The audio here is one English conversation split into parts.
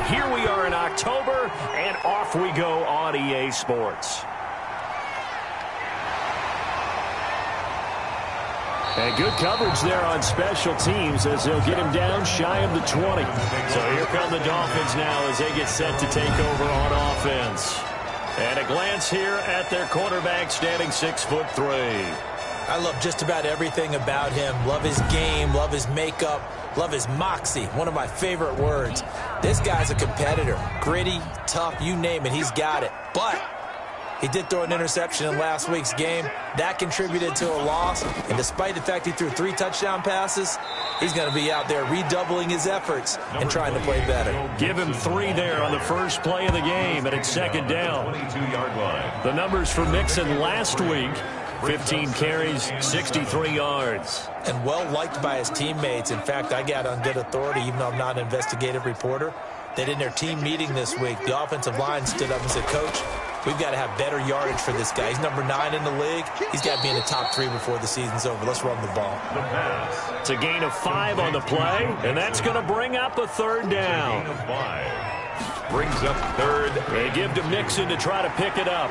And here we are in October, and off we go on EA Sports. And good coverage there on special teams as they'll get him down shy of the 20. So here come the Dolphins now as they get set to take over on offense. And a glance here at their quarterback standing 6'3". I love just about everything about him. Love his game, love his makeup, love his moxie. One of my favorite words. This guy's a competitor. Gritty, tough, you name it, he's got it. But he did throw an interception in last week's game. That contributed to a loss. And despite the fact he threw 3 touchdown passes, he's going to be out there redoubling his efforts and trying to play better. Give him 3 there on the first play of the game, and it's second down. 22-yard line. The numbers for Mixon last week: 15 carries, 63 yards. And well-liked by his teammates. In fact, I got on good authority, even though I'm not an investigative reporter, that in their team meeting this week, the offensive line stood up and said, Coach, we've got to have better yardage for this guy. He's number 9 in the league. He's got to be in the top 3 before the season's over. Let's run the ball. The pass. It's a gain of 5 on the play, and that's going to bring up a third down. Gain of 5. Brings up third. They give to Mixon to try to pick it up.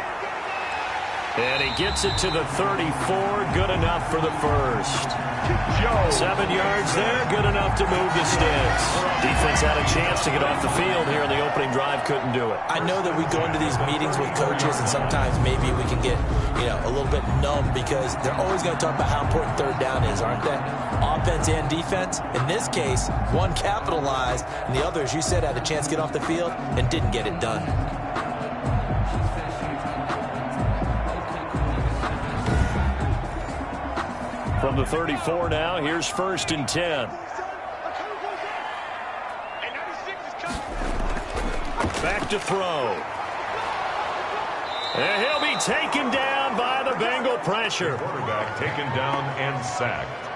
And he gets it to the 34. Good enough for the first. 7 yards there. Good enough to move the sticks. Defense had a chance to get off the field here in the opening drive. Couldn't do it. I know that we go into these meetings with coaches, and sometimes maybe we can get, a little bit numb because they're always going to talk about how important third down is, aren't they? Offense and defense. In this case, one capitalized, and the other, as you said, had a chance to get off the field and didn't get it done. From the 34 now, here's 1st and 10. Back to throw. And he'll be taken down by the Bengal pressure. Quarterback taken down and sacked.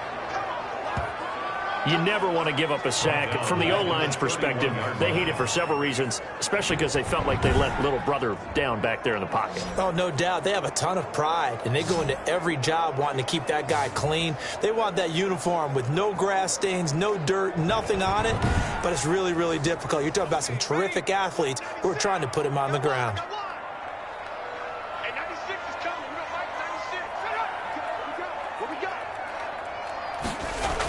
You never want to give up a sack. From the O-line's perspective, they hate it for several reasons, especially because they felt like they let little brother down back there in the pocket. Oh, no doubt. They have a ton of pride, and they go into every job wanting to keep that guy clean. They want that uniform with no grass stains, no dirt, nothing on it, but it's really, really difficult. You're talking about some terrific athletes who are trying to put him on the ground.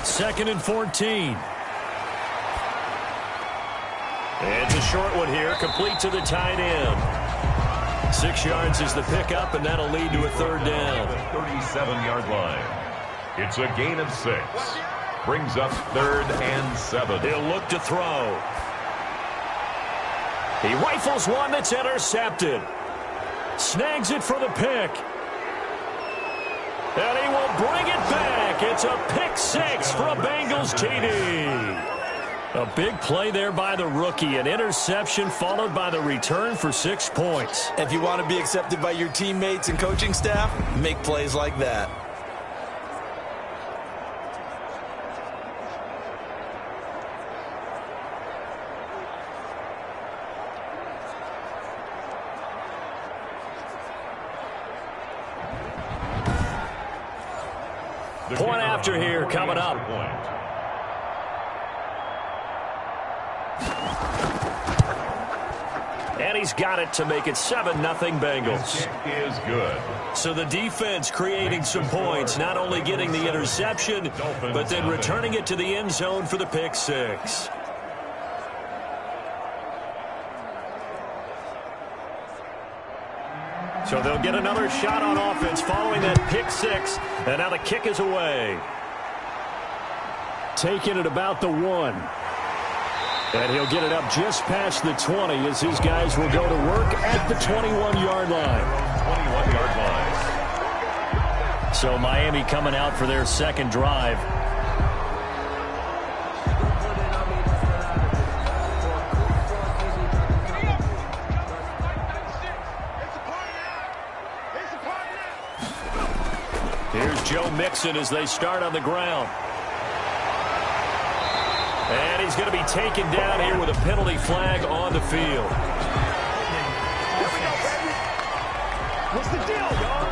2nd and 14. It's a short one here, complete to the tight end. 6 yards is the pickup, and that'll lead to a third down. 37-yard line. It's a gain of 6. Brings up 3rd and 7. He'll look to throw. He rifles one that's intercepted. Snags it for the pick. And he will bring it back. It's a pick 6 for a Bengals TD. A big play there by the rookie. An interception followed by the return for 6 points. If you want to be accepted by your teammates and coaching staff, make plays like that. Point after here coming up. And he's got it to make it 7-0 Bengals. Is good. So the defense creating some points, not only getting the interception, but then returning it to the end zone for the pick 6. So they'll get another shot on offense following that pick 6. And now the kick is away. Taking it about the 1. And he'll get it up just past the 20 as his guys will go to work at the 21-yard line. 21-yard line. So Miami coming out for their second drive. Here's Joe Mixon as they start on the ground. And he's going to be taken down here with a penalty flag on the field. Here we go, baby. What's the deal, y'all?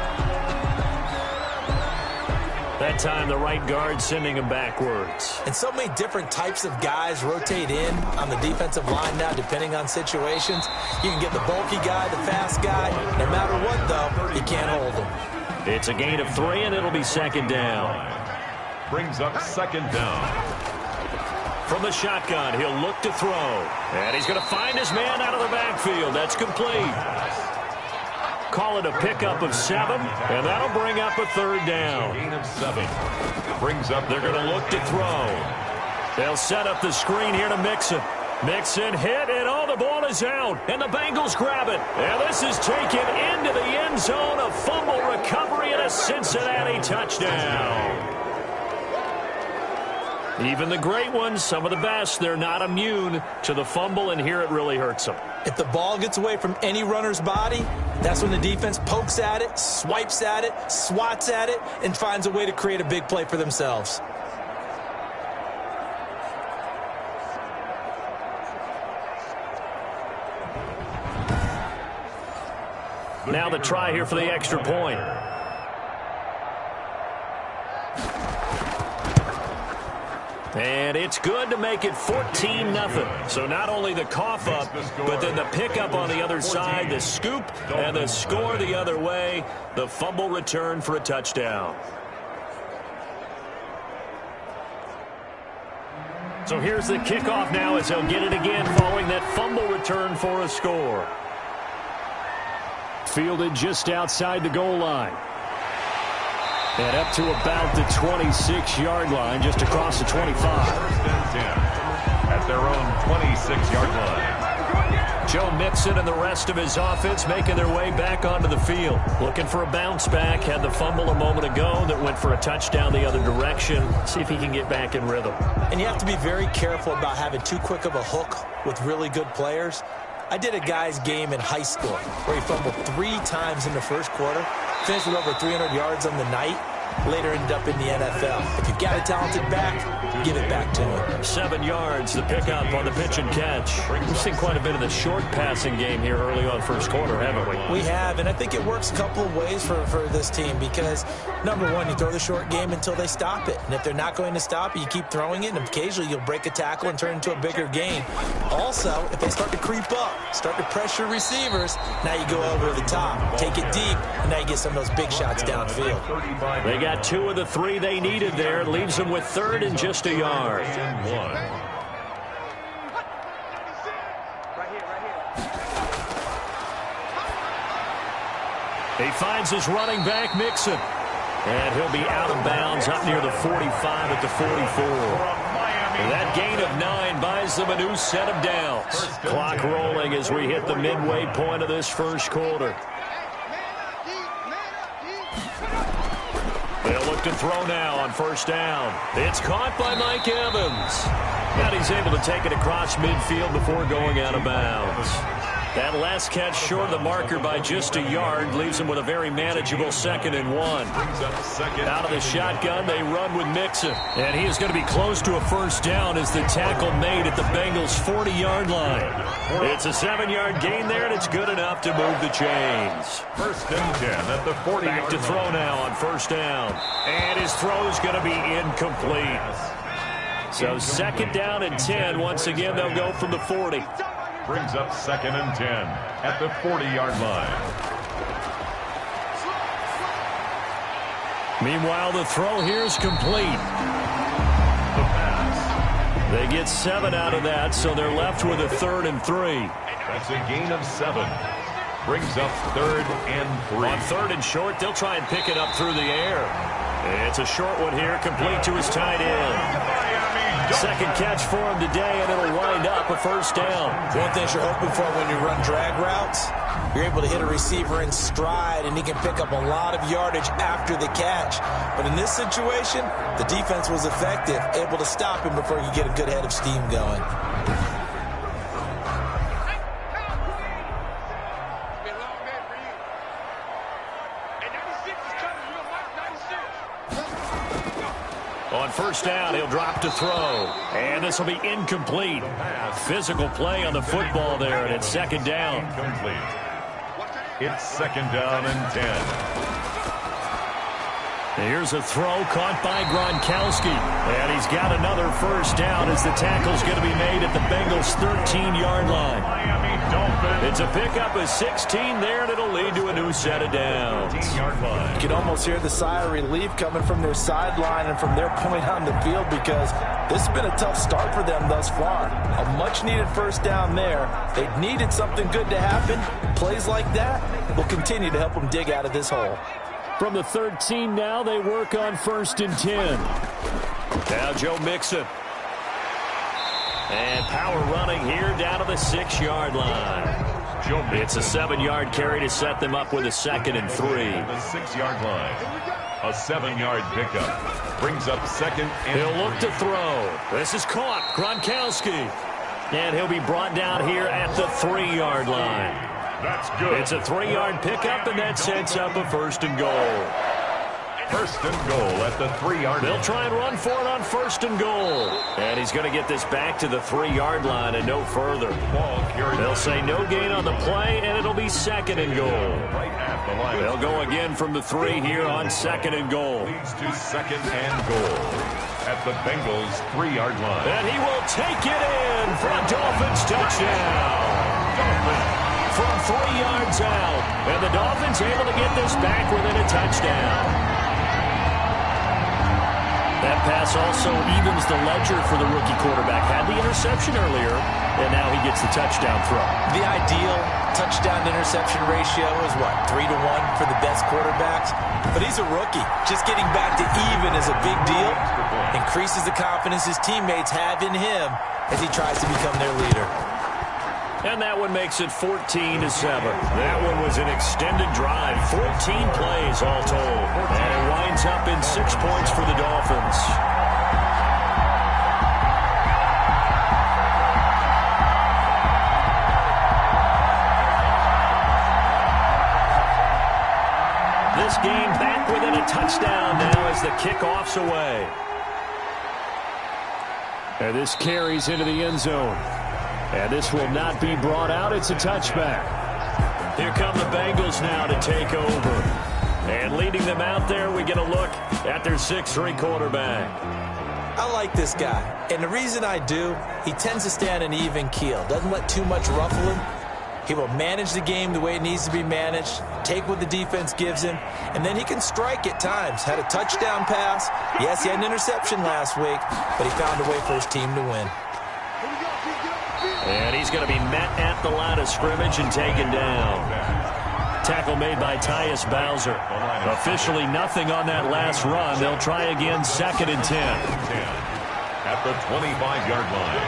That time the right guard sending him backwards. And so many different types of guys rotate in on the defensive line now, depending on situations. You can get the bulky guy, the fast guy. No matter what, though, you can't hold him. It's a gain of 3, and it'll be second down. Brings up second down. From the shotgun, he'll look to throw. And he's going to find his man out of the backfield. That's complete. Call it a pickup of 7, and that'll bring up a third down. Gain of 7. Brings up. They're going to look to throw. They'll set up the screen here to Mixon. Mixon hit, and oh, the ball is out, and the Bengals grab it. And this is taken into the end zone. A fumble recovery and a Cincinnati touchdown. Even the great ones, some of the best, they're not immune to the fumble, and here it really hurts them. If the ball gets away from any runner's body, that's when the defense pokes at it, swipes at it, swats at it, and finds a way to create a big play for themselves. Now the try here for the extra point. And it's good to make it 14-0. So not only the cough up, but then the pickup on the other side, the scoop, and the score the other way. The fumble return for a touchdown. So here's the kickoff now as they'll get it again following that fumble return for a score. Fielded just outside the goal line. And up to about the 26-yard line, just across the 25. First and 10 at their own 26-yard line. Joe Mixon and the rest of his offense making their way back onto the field. Looking for a bounce back. Had the fumble a moment ago that went for a touchdown the other direction. See if he can get back in rhythm. And you have to be very careful about having too quick of a hook with really good players. I did a guy's game in high school where he fumbled 3 times in the first quarter, finished with over 300 yards on the night, later ended up in the NFL. If you've got a talented back, give it back to him. 7 yards, the pickup on the pitch and catch. We've seen quite a bit of the short passing game here early on first quarter, haven't we? We have, and I think it works a couple of ways for this team because, number one, you throw the short game until they stop it. And if they're not going to stop it, you keep throwing it, and occasionally you'll break a tackle and turn it into a bigger gain. Also, if they start to creep up, start to pressure receivers, now you go over the top, take it deep, and now you get some of those big shots downfield. They got 2 of the 3 they needed there. It leaves them with 3rd and just a yard. He finds his running back, Mixon. And he'll be out of bounds up near the 45 at the 44. That gain of 9 buys them a new set of downs. Clock rolling as we hit the midway point of this first quarter. They'll look to throw now on first down. It's caught by Mike Evans. And he's able to take it across midfield before going out of bounds. That last catch short of the marker by just a yard leaves him with a very manageable 2nd and 1. Out of the shotgun, they run with Mixon. And he is going to be close to a first down as the tackle made at the Bengals' 40-yard line. It's a 7-yard gain there, and it's good enough to move the chains. First and 10 at the 40. Back to throw now on first down. And his throw is going to be incomplete. So 2nd down and 10. Once again, they'll go from the 40. Brings up 2nd and 10 at the 40-yard line. Meanwhile, the throw here is complete. The pass. They get 7 out of that, so they're left with a 3rd and 3. That's a gain of 7. Brings up 3rd and 3. On 3rd and short, they'll try and pick it up through the air. It's a short one here, complete to his tight end. 2nd catch for him today, and it'll wind up a first down. One thing you're hoping for when you run drag routes, you're able to hit a receiver in stride, and he can pick up a lot of yardage after the catch. But in this situation, the defense was effective, able to stop him before you get a good head of steam going. On first down, he'll drop to throw. And this will be incomplete. Physical play on the football there, and it's 2nd down. Incomplete. It's 2nd down and 10. Here's a throw caught by Gronkowski. And he's got another first down as the tackle's going to be made at the Bengals' 13-yard line. It's a pickup of 16 there, and it'll lead to a new set of downs. You can almost hear the sigh of relief coming from their sideline and from their point on the field because this has been a tough start for them thus far. A much-needed first down there. They needed something good to happen. Plays like that will continue to help them dig out of this hole. From the 13 now, they work on 1st and 10. Now Joe Mixon. And power running here down to the 6-yard line. It's a 7-yard carry to set them up with a 2nd and 3. The 6-yard line. A 7-yard pickup. Brings up 2nd and He'll look to throw. This is caught. Gronkowski. And he'll be brought down here at the 3-yard line. That's good. It's a 3-yard pickup, and that sets up a 1st and goal. 1st and goal at the 3-yard line. They'll try and run for it on 1st and goal. And he's going to get this back to the 3-yard line and no further. They'll say no gain on the play, and it'll be 2nd and goal. They'll go again from the 3 here on 2nd and goal. Leads to 2nd and goal at the Bengals' 3-yard line. And he will take it in for a Dolphins touchdown. Dolphins. From 3 yards out. And the Dolphins able to get this back within a touchdown. That pass also evens the ledger for the rookie quarterback. Had the interception earlier, and now he gets the touchdown throw. The ideal touchdown-interception ratio is, what, 3-1 for the best quarterbacks? But he's a rookie. Just getting back to even is a big deal. Increases the confidence his teammates have in him as he tries to become their leader. And that one makes it 14-7. That one was an extended drive. 14 plays all told. And it winds up in 6 points for the Dolphins. This game back within a touchdown now as the kickoff's away. And this carries into the end zone. And this will not be brought out. It's a touchback. Here come the Bengals now to take over. And leading them out there, we get a look at their 6'3" quarterback. I like this guy. And the reason I do, he tends to stay on an even keel. Doesn't let too much ruffle him. He will manage the game the way it needs to be managed, take what the defense gives him, and then he can strike at times. Had a touchdown pass. Yes, he had an interception last week, but he found a way for his team to win. And he's going to be met at the line of scrimmage and taken down. Tackle made by Tyus Bowser. Officially nothing on that last run. They'll try again 2nd and 10. At the 25-yard line.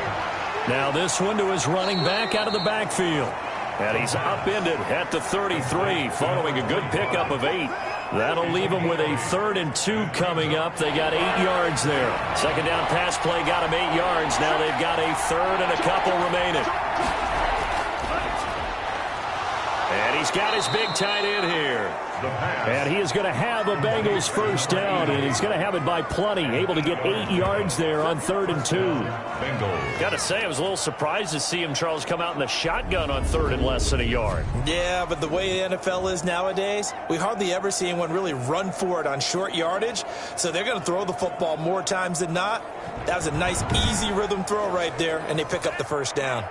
Now this one to his running back out of the backfield. And he's upended at the 33 following a good pickup of 8. That'll leave them with a 3rd and 2 coming up. They got 8 yards there. 2nd down pass play got them 8 yards. Now they've got a 3rd and a couple remaining. And he's got his big tight end here. And he is going to have a Bengals first down, and he's going to have it by plenty. Able to get 8 yards there on 3rd and 2. Bengals. Got to say, I was a little surprised to see him, Charles, come out in the shotgun on 3rd and less than a yard. Yeah, but the way the NFL is nowadays, we hardly ever see anyone really run for it on short yardage. So they're going to throw the football more times than not. That was a nice, easy rhythm throw right there, and they pick up the first down.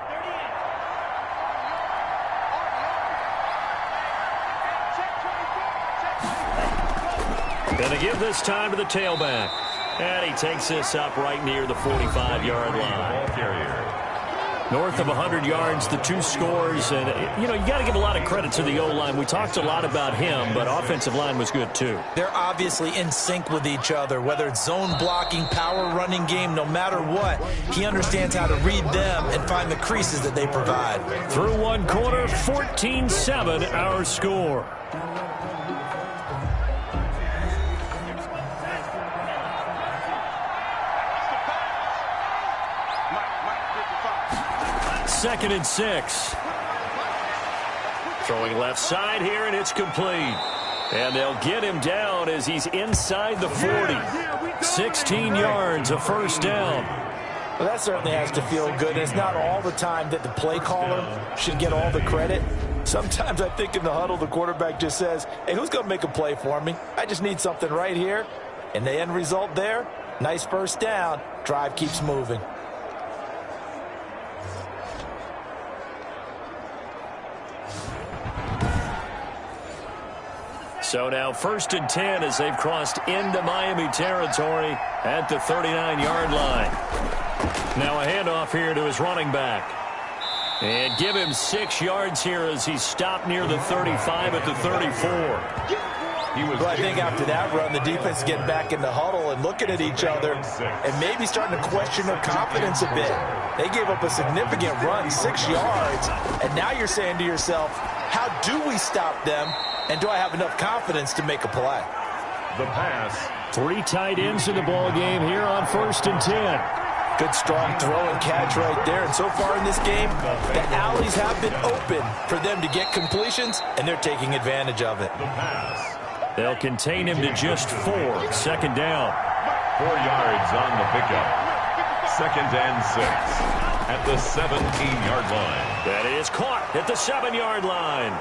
Going to give this time to the tailback. And he takes this up right near the 45-yard line. North of 100 yards, the 2 scores. And, you know, you got to give a lot of credit to the O-line. We talked a lot about him, but offensive line was good, too. They're obviously in sync with each other, whether it's zone blocking, power running game, no matter what. He understands how to read them and find the creases that they provide. Through one quarter, 14-7 our score. Second and 6. Throwing left side here, and it's complete. And they'll get him down as he's inside the 40. 16 yards, a first down. Well, that certainly has to feel good. It's not all the time that the play caller should get all the credit. Sometimes I think in the huddle, the quarterback just says, hey, who's going to make a play for me? I just need something right here. And the end result there, nice first down. Drive keeps moving. So now 1st and 10 as they've crossed into Miami territory at the 39-yard line. Now a handoff here to his running back. And give him 6 yards here as he's stopped near the 35 at the 34. Well, I think after that run, the defense is getting back in the huddle and looking at each other and maybe starting to question their confidence a bit. They gave up a significant run, 6 yards, and now you're saying to yourself, how do we stop them, and do I have enough confidence to make a play? The pass. 3 tight ends in the ball game here on 1st and 10. Good, strong throw and catch right there. And so far in this game, the alleys have been open for them to get completions, and they're taking advantage of it. The pass. They'll contain him to just 4. 2nd down. 4 yards on the pickup. 2nd and 6 at the 17-yard line. That is caught at the 7-yard line.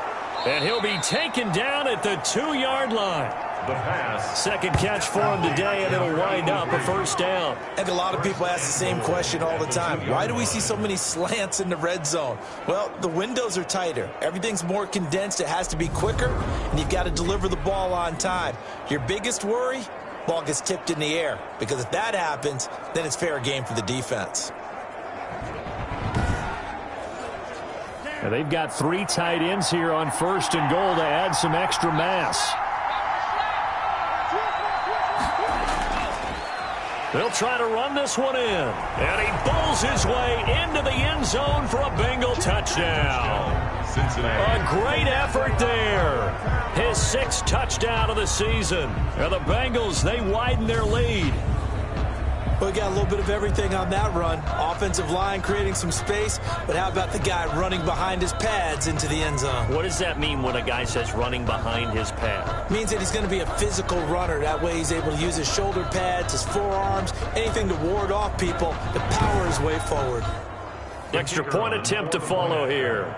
And he'll be taken down at the 2-yard line. The pass. 2nd catch for him today, and it'll wind up a 1st down. And a lot of people ask the same question all the time. Why do we see so many slants in the red zone? Well, the windows are tighter. Everything's more condensed. It has to be quicker, and you've got to deliver the ball on time. Your biggest worry? Ball gets tipped in the air, because if that happens, then it's fair game for the defense. And they've got 3 tight ends here on 1st and goal to add some extra mass. They'll try to run this one in. And he bowls his way into the end zone for a Bengal touchdown. Cincinnati. A great effort there. His 6th touchdown of the season. And the Bengals, they widen their lead. We got a little bit of everything on that run. Offensive line creating some space, but how about the guy running behind his pads into the end zone? What does that mean when a guy says running behind his pad? Means that he's going to be a physical runner. That way he's able to use his shoulder pads, his forearms, anything to ward off people to power his way forward. Extra point attempt to follow here.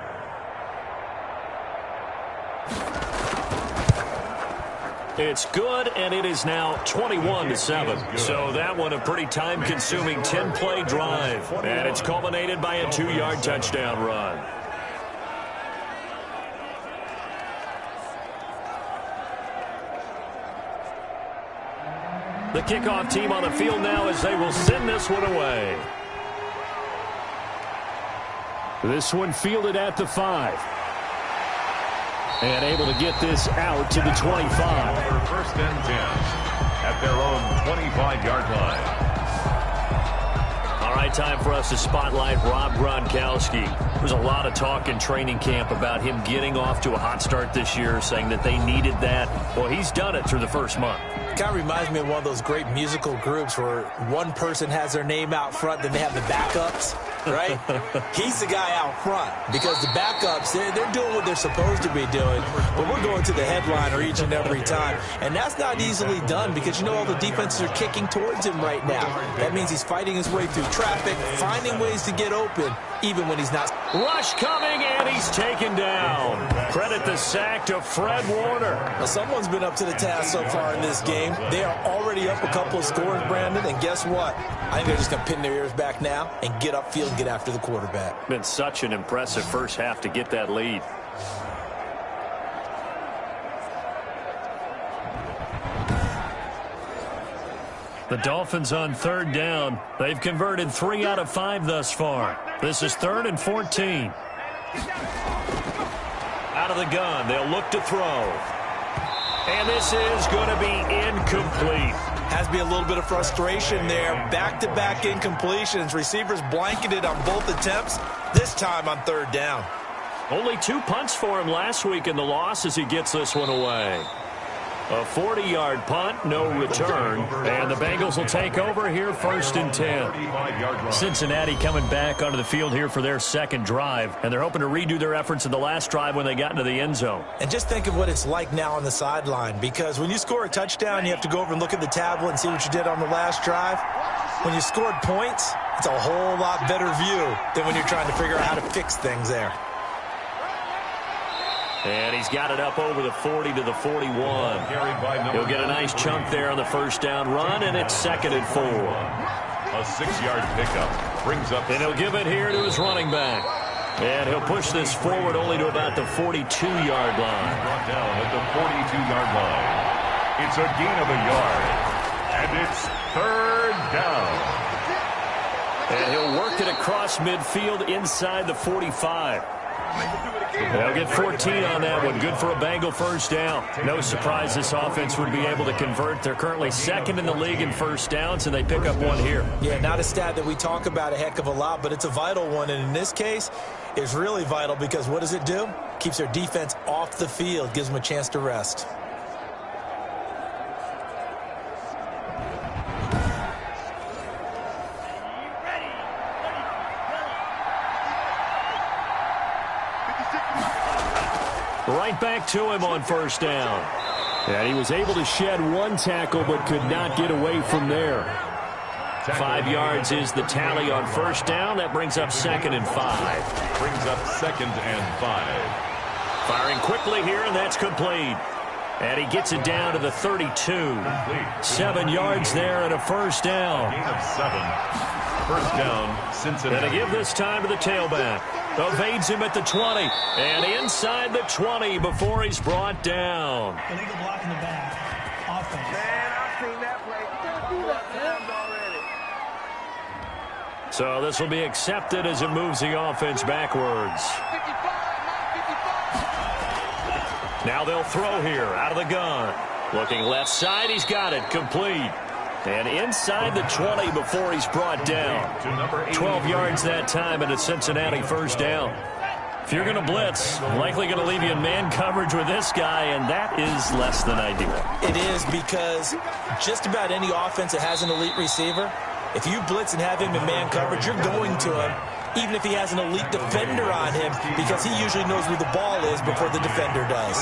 It's good, and it is now 21-7. So that one a pretty time-consuming 10-play drive. And it's culminated by a 2-yard touchdown run. The kickoff team on the field now as they will send this one away. This one fielded at the 5. And able to get this out to the 25. 1st and 10 at their own 25-yard line. All right, time for us to spotlight Rob Gronkowski. There's a lot of talk in training camp about him getting off to a hot start this year, saying that they needed that. Well, he's done it through the first month. It kind of reminds me of one of those great musical groups where one person has their name out front, then they have the backups, right? He's the guy out front because the backups, they're doing what they're supposed to be doing, but we're going to the headliner each and every time. And that's not easily done because, you know, all the defenses are kicking towards him right now. That means he's fighting his way through traffic, finding ways to get open, even when he's not. Rush coming, and he's taken down. Credit the sack to Fred Warner. Now, someone's been up to the task so far in this game. They are already up a couple of scores, Brandon, and guess what? I think they're just going to pin their ears back now and get upfield and get after the quarterback. Been such an impressive first half to get that lead. The Dolphins on 3rd down. They've converted 3 out of 5 thus far. This is 3rd and 14. Out of the gun, they'll look to throw. And this is going to be incomplete. Has to be a little bit of frustration there. Back-to-back incompletions. Receivers blanketed on both attempts, this time on 3rd down. Only 2 punts for him last week in the loss as he gets this one away. A 40-yard punt, no return, and the Bengals will take over here 1st and 10. Cincinnati coming back onto the field here for their 2nd drive, and they're hoping to redo their efforts in the last drive when they got into the end zone. And just think of what it's like now on the sideline, because when you score a touchdown, you have to go over and look at the tablet and see what you did on the last drive. When you scored points, it's a whole lot better view than when you're trying to figure out how to fix things there. And he's got it up over the 40 to the 41. He'll get a nice chunk there on the first down run, and it's 2nd and 4. A 6-yard pickup brings up. And he'll give it here to his running back. And he'll push this forward only to about the 42-yard line. Brought down at the 42-yard line. It's a gain of a yard. And it's 3rd down. And he'll work it across midfield inside the 45. They'll get 14 on that one. Good for a Bengal first down. No surprise this offense would be able to convert. They're currently 2nd in the league in first downs, and they pick up one here. Yeah, not a stat that we talk about a heck of a lot, but it's a vital one. And in this case, it's really vital because what does it do? Keeps their defense off the field, gives them a chance to rest. Right back to him on first down. And he was able to shed one tackle but could not get away from there. 5 yards is the tally on first down. That brings up 2nd and 5. Brings up 2nd and 5. Firing quickly here, and that's complete. And he gets it down to the 32. 7 yards there and a first down. Gain of 7. First down, Cincinnati. And to give this time to the tailback. Evades him at the 20. And inside the 20 before he's brought down. Illegal block in the back. Offense. Man, I've seen that play. Already. So this will be accepted as it moves the offense backwards. Now they'll throw here out of the gun. Looking left side, he's got it. Complete. And inside the 20 before he's brought down. 12 yards that time and a Cincinnati first down. If you're going to blitz, likely going to leave you in man coverage with this guy, and that is less than ideal. It is because just about any offense that has an elite receiver, if you blitz and have him in man coverage, you're going to him, even if he has an elite defender on him, because he usually knows where the ball is before the defender does.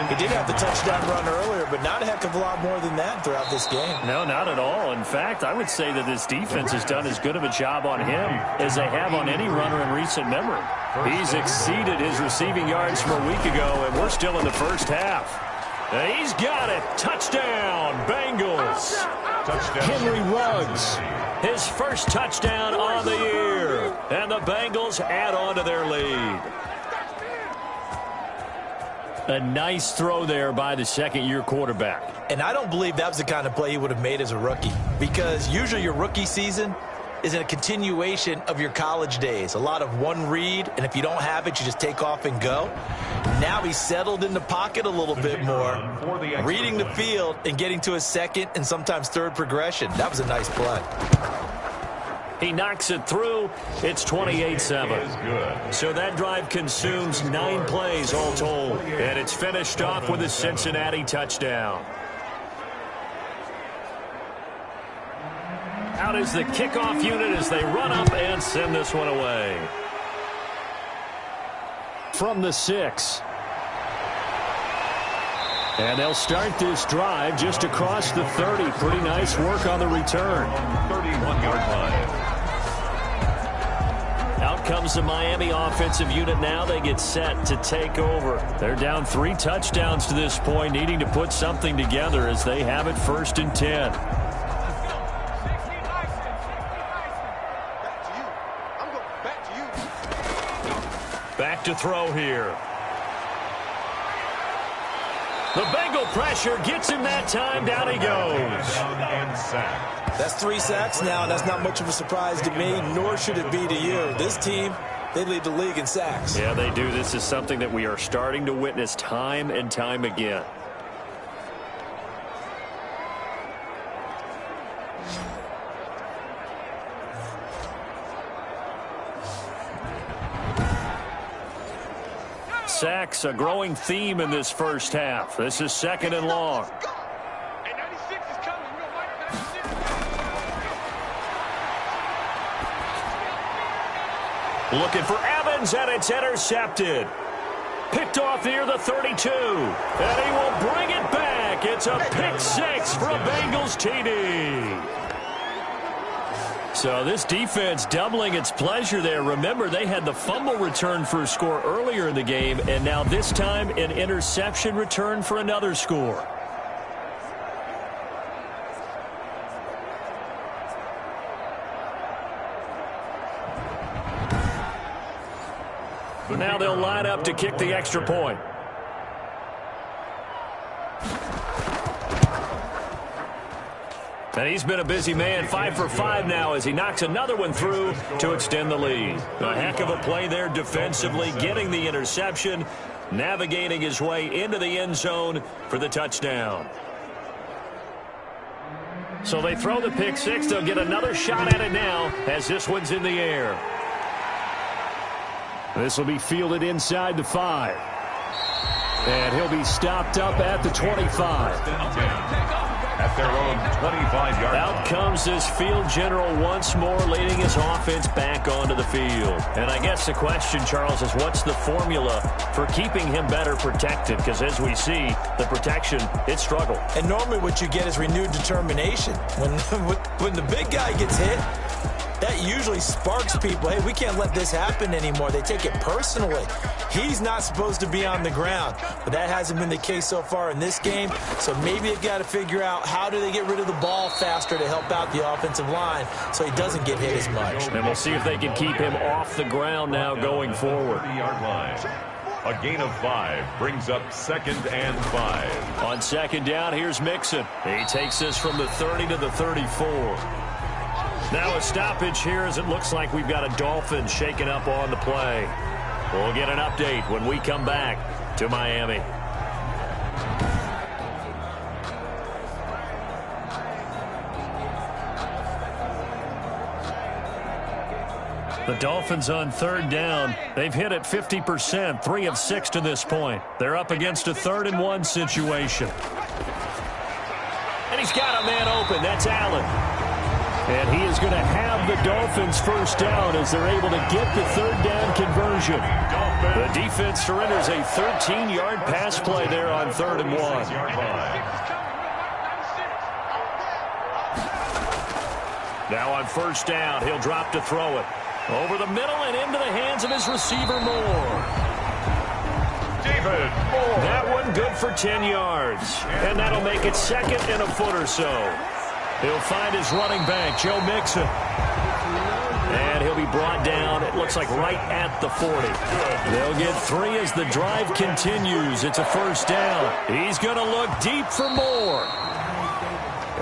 He did have the touchdown run earlier, but not a heck of a lot more than that throughout this game. No, not at all. In fact, I would say that this defense has done as good of a job on him as they have on any runner in recent memory. He's exceeded his receiving yards from a week ago, and we're still in the first half. And he's got it. Touchdown, Bengals. Touchdown. Henry Ruggs, his first touchdown on the year. And the Bengals add on to their lead. A nice throw there by the second-year quarterback. And I don't believe that was the kind of play he would have made as a rookie, because usually your rookie season is a continuation of your college days. A lot of one read, and if you don't have it, you just take off and go. Now he's settled in the pocket a little bit more, reading the field and getting to his second and sometimes third progression. That was a nice play. He knocks it through. It's 28-7. So that drive consumes 9 plays all told. And it's finished off with a Cincinnati touchdown. Out is the kickoff unit as they run up and send this one away. From the 6. And they'll start this drive just across the 30. Pretty nice work on the return. 31-yard line. Out comes the Miami offensive unit now. They get set to take over. They're down 3 touchdowns to this point, needing to put something together as they have it 1st and 10. Back to throw here. The Bengal pressure gets him that time. Down he goes. That's 3 sacks now, and that's not much of a surprise to me, nor should it be to you. This team, they lead the league in sacks. Yeah, they do. This is something that we are starting to witness time and time again. Sacks, a growing theme in this first half. This is 2nd and long. Looking for Evans, and it's intercepted. Picked off near the 32. And he will bring it back. It's a pick 6 for a Bengals TD. So this defense doubling its pleasure there. Remember, they had the fumble return for a score earlier in the game, and now this time an interception return for another score. Now they'll line up to kick the extra point. And he's been a busy man, 5 for 5 now as he knocks another one through to extend the lead. A heck of a play there defensively, getting the interception, navigating his way into the end zone for the touchdown. So they throw the pick six. They'll get another shot at it now as this one's in the air. This will be fielded inside the 5. And he'll be stopped up at the 25. At their own 25-yard line. Out comes this field general once more, leading his offense back onto the field. And I guess the question, Charles, is what's the formula for keeping him better protected? Because as we see, the protection, it struggled. And normally what you get is renewed determination. When the big guy gets hit, that usually sparks people. Hey, we can't let this happen anymore. They take it personally. He's not supposed to be on the ground, but that hasn't been the case so far in this game. So maybe they've got to figure out how do they get rid of the ball faster to help out the offensive line so he doesn't get hit as much. And we'll see if they can keep him off the ground now going forward. 30-yard line. A gain of 5 brings up 2nd and 5. On 2nd down, here's Mixon. He takes this from the 30 to the 34. Now a stoppage here as it looks like we've got a Dolphin shaking up on the play. We'll get an update when we come back to Miami. The Dolphins on 3rd down. They've hit it 50%, 3 of 6 to this point. They're up against a 3rd and 1 situation. And he's got a man open. That's Allen. And he is going to have the Dolphins first down as they're able to get the 3rd down conversion. The defense surrenders a 13-yard pass play there on 3rd and 1. Now on 1st down, he'll drop to throw it. Over the middle and into the hands of his receiver, Moore. David Moore. That one good for 10 yards. And that'll make it 2nd and a foot or so. He'll find his running back, Joe Mixon. And he'll be brought down, it looks like right at the 40. They'll get 3 as the drive continues. It's a 1st down. He's going to look deep for more.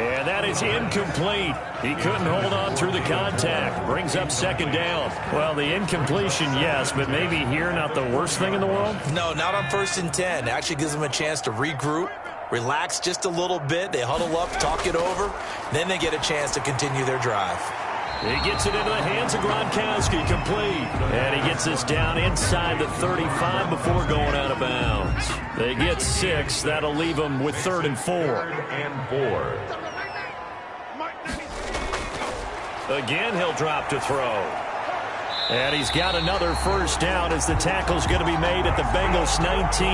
And that is incomplete. He couldn't hold on through the contact. Brings up 2nd down. Well, the incompletion, yes, but maybe here not the worst thing in the world? No, not on 1st and 10. Actually gives them a chance to regroup, relax just a little bit. They huddle up, talk it over. Then they get a chance to continue their drive. He gets it into the hands of Gronkowski, complete. And he gets this down inside the 35 before going out of bounds. They get 6. That'll leave them with 3rd and 4. 3rd and 4. Again, he'll drop to throw. And he's got another 1st down as the tackle's going to be made at the Bengals 19.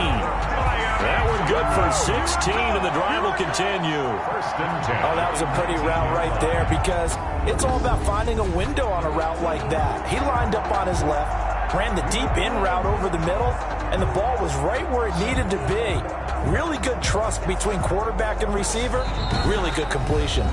That one good for 16, and the drive will continue. 1st and 10. Oh, that was a pretty route right there because it's all about finding a window on a route like that. He lined up on his left, ran the deep in route over the middle, and the ball was right where it needed to be. Really good trust between quarterback and receiver. Really good completion.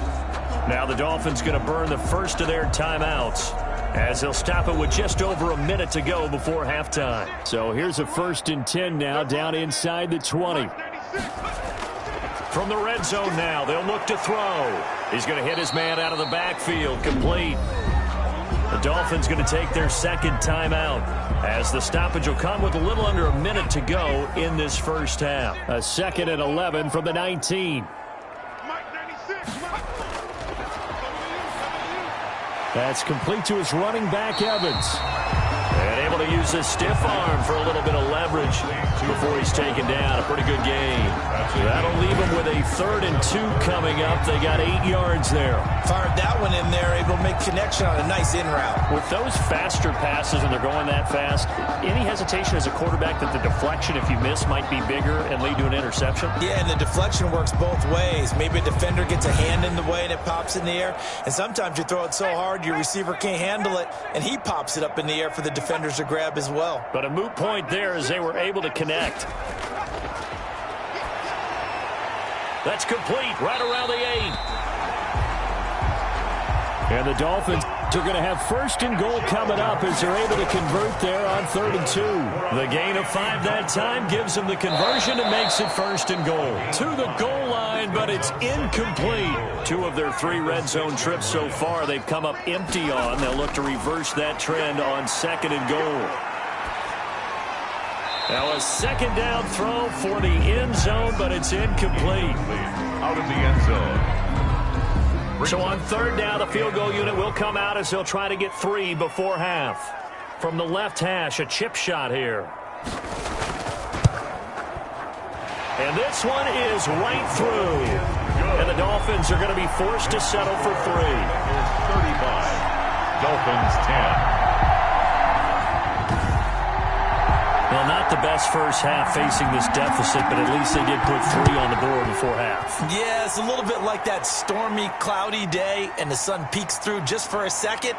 Now the Dolphins going to burn the first of their timeouts as they'll stop it with just over a minute to go before halftime. So here's a 1st and 10 now down inside the 20. From the red zone now, they'll look to throw. He's going to hit his man out of the backfield, complete. The Dolphins going to take their 2nd timeout as the stoppage will come with a little under a minute to go in this first half. A 2nd and 11 from the 19. That's complete to his running back, Evans. And able to use uses a stiff arm for a little bit of leverage before he's taken down. A pretty good game. That'll leave him with a 3rd and 2 coming up. They got 8 yards there. Fired that one in there, able to make connection on a nice in route. With those faster passes and they're going that fast, any hesitation as a quarterback that the deflection, if you miss, might be bigger and lead to an interception? Yeah, and the deflection works both ways. Maybe a defender gets a hand in the way and it pops in the air. And sometimes you throw it so hard your receiver can't handle it, and he pops it up in the air for the defenders to grab as well. But a moot point there as they were able to connect. That's complete right around the 8. And the Dolphins are going to have 1st and goal coming up as they're able to convert there on 3rd and 2. The gain of 5 that time gives them the conversion and makes it 1st and goal. To the goal line, but it's incomplete. 2 of their 3 red zone trips so far they've come up empty on. They'll look to reverse that trend on 2nd and goal. Now a 2nd down throw for the end zone, but it's incomplete. Out of the end zone. So on 3rd down, the field goal unit will come out as they'll try to get 3 before half. From the left hash, a chip shot here. And this one is right through. And the Dolphins are going to be forced to settle for 3. 35. Dolphins 10. Well, not the best first half facing this deficit, but at least they did put 3 on the board before half. Yeah, it's a little bit like that stormy, cloudy day, and the sun peeks through just for a second.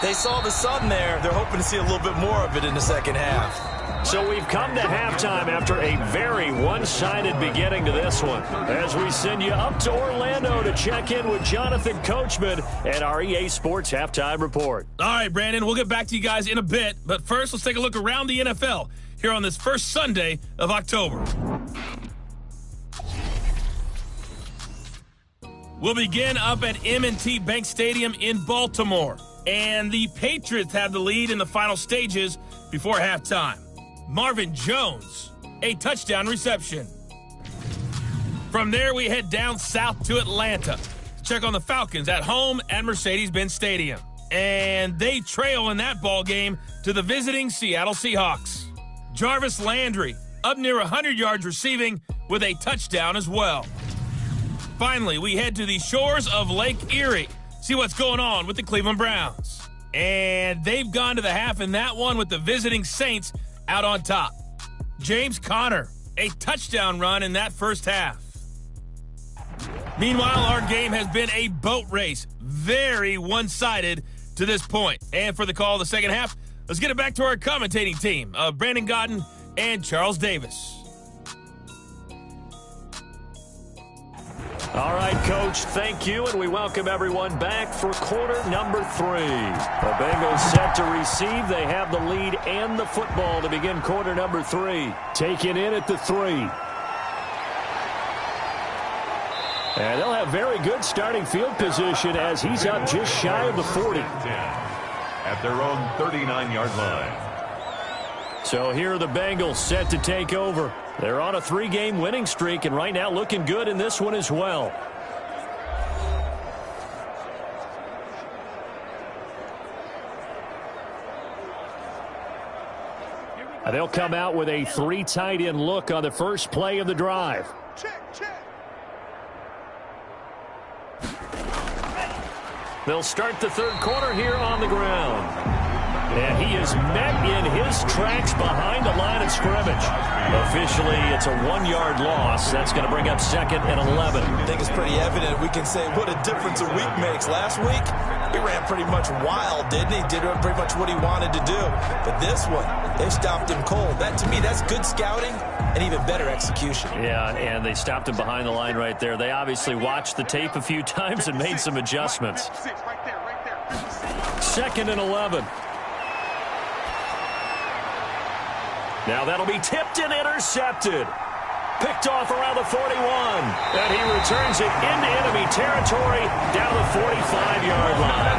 They saw the sun there. They're hoping to see a little bit more of it in the second half. So we've come to halftime after a very one-sided beginning to this one. As we send you up to Orlando to check in with Jonathan Coachman at our EA Sports Halftime Report. All right, Brandon, we'll get back to you guys in a bit. But first, let's take a look around the NFL here on this first Sunday of October. We'll begin up at M&T Bank Stadium in Baltimore. And the Patriots have the lead in the final stages before halftime. Marvin Jones, a touchdown reception. From there, we head down south to Atlanta. Check on the Falcons at home at Mercedes-Benz Stadium. And they trail in that ball game to the visiting Seattle Seahawks. Jarvis Landry, up near 100 yards receiving with a touchdown as well. Finally, we head to the shores of Lake Erie. See what's going on with the Cleveland Browns. And they've gone to the half in that one with the visiting Saints out on top. James Conner, a touchdown run in that first half. Meanwhile, our game has been a boat race. Very one-sided to this point. And for the call of the second half, let's get it back to our commentating team of Brandon Godden and Charles Davis. All right, Coach, thank you, and we welcome everyone back for quarter number 3. The Bengals set to receive. They have the lead and the football to begin quarter number 3. Taken in at the 3. And they'll have very good starting field position as he's up just shy of the 40. At their own 39-yard line. So here are the Bengals set to take over. They're on a 3-game winning streak, and right now looking good in this one as well. They'll come out with a 3 tight end look on the first play of the drive. They'll start the third quarter here on the ground. And he is met in his tracks behind the line of scrimmage. Officially, it's a 1-yard loss. That's going to bring up 2nd and 11. I think it's pretty evident. We can say what a difference a week makes. Last week, he ran pretty much wild, didn't he? Did pretty much what he wanted to do. But this one, they stopped him cold. That, to me, that's good scouting and even better execution. Yeah, and they stopped him behind the line right there. They obviously watched the tape a few times and made some adjustments. 2nd and 11. Now that'll be tipped and intercepted. Picked off around the 41. And he returns it into enemy territory down the 45-yard line.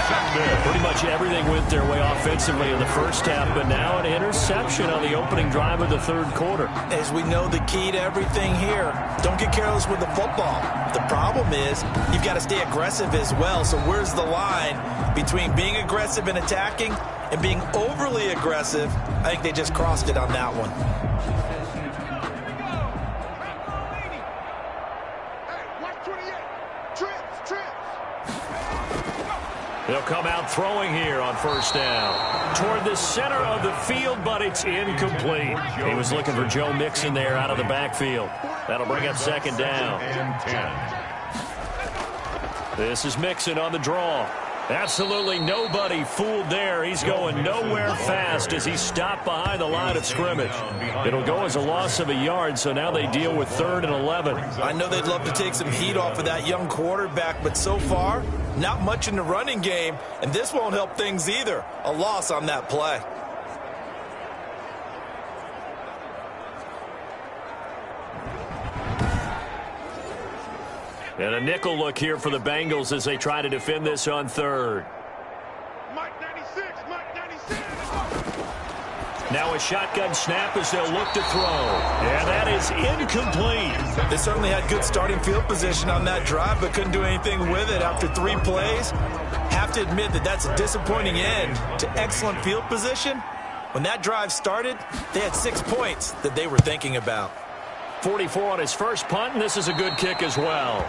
intercepted. Pretty much everything went their way offensively in the first half, but now an interception on the opening drive of the third quarter. As we know, the key to everything here, don't get careless with the football. The problem is you've got to stay aggressive as well. So where's the line between being aggressive and attacking and being overly aggressive? I think they just crossed it on that one. They'll come out throwing here on first down. Toward the center of the field, but it's incomplete. He was looking for Joe Mixon there out of the backfield. That'll bring up second down. This is Mixon on the draw. Absolutely nobody fooled there. He's going nowhere fast as he stopped behind the line of scrimmage. It'll go as a loss of a yard, so now they deal with 3rd and 11. I know they'd love to take some heat off of that young quarterback, but so far, not much in the running game, and this won't help things either. A loss on that play. And a nickel look here for the Bengals as they try to defend this on 3rd. Mike 96, Mike 96. Now a shotgun snap as they'll look to throw. And that is incomplete. They certainly had good starting field position on that drive, but couldn't do anything with it after 3 plays. Have to admit that that's a disappointing end to excellent field position. When that drive started, they had 6 points that they were thinking about. 44 on his first punt, and this is a good kick as well.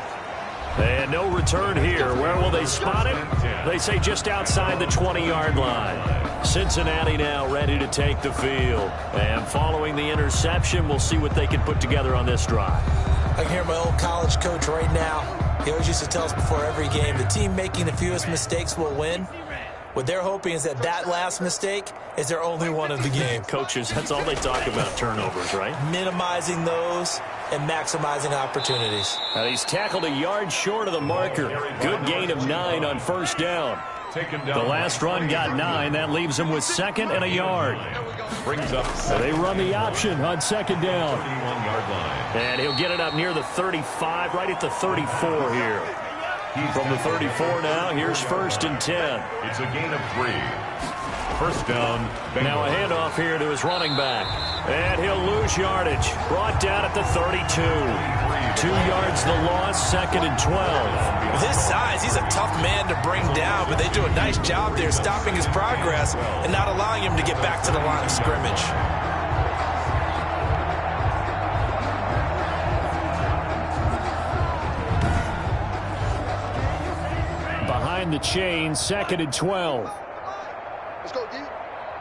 And no return here. Where will they spot it? They say just outside the 20-yard line. Cincinnati now ready to take the field. And following the interception, we'll see what they can put together on this drive. I can hear my old college coach right now. He always used to tell us before every game, the team making the fewest mistakes will win. What they're hoping is that that last mistake is their only one of the game. Coaches, that's all they talk about, turnovers, right? Minimizing those and maximizing opportunities. Now he's tackled a yard short of the marker. Good gain of 9 on first down. The last run got 9. That leaves him with 2nd and a yard. Brings up They run the option on 2nd down. 31-yard line. And he'll get it up near the 35, right at the 34 here. From the 34 now, here's 1st and 10. It's a gain of 3. First down. Now a handoff here to his running back. And he'll lose yardage. Brought down at the 32. 2 yards the loss, 2nd and 12. With his size, he's a tough man to bring down, but they do a nice job there stopping his progress and not allowing him to get back to the line of scrimmage. Behind the chain, 2nd and 12. Let's go, D.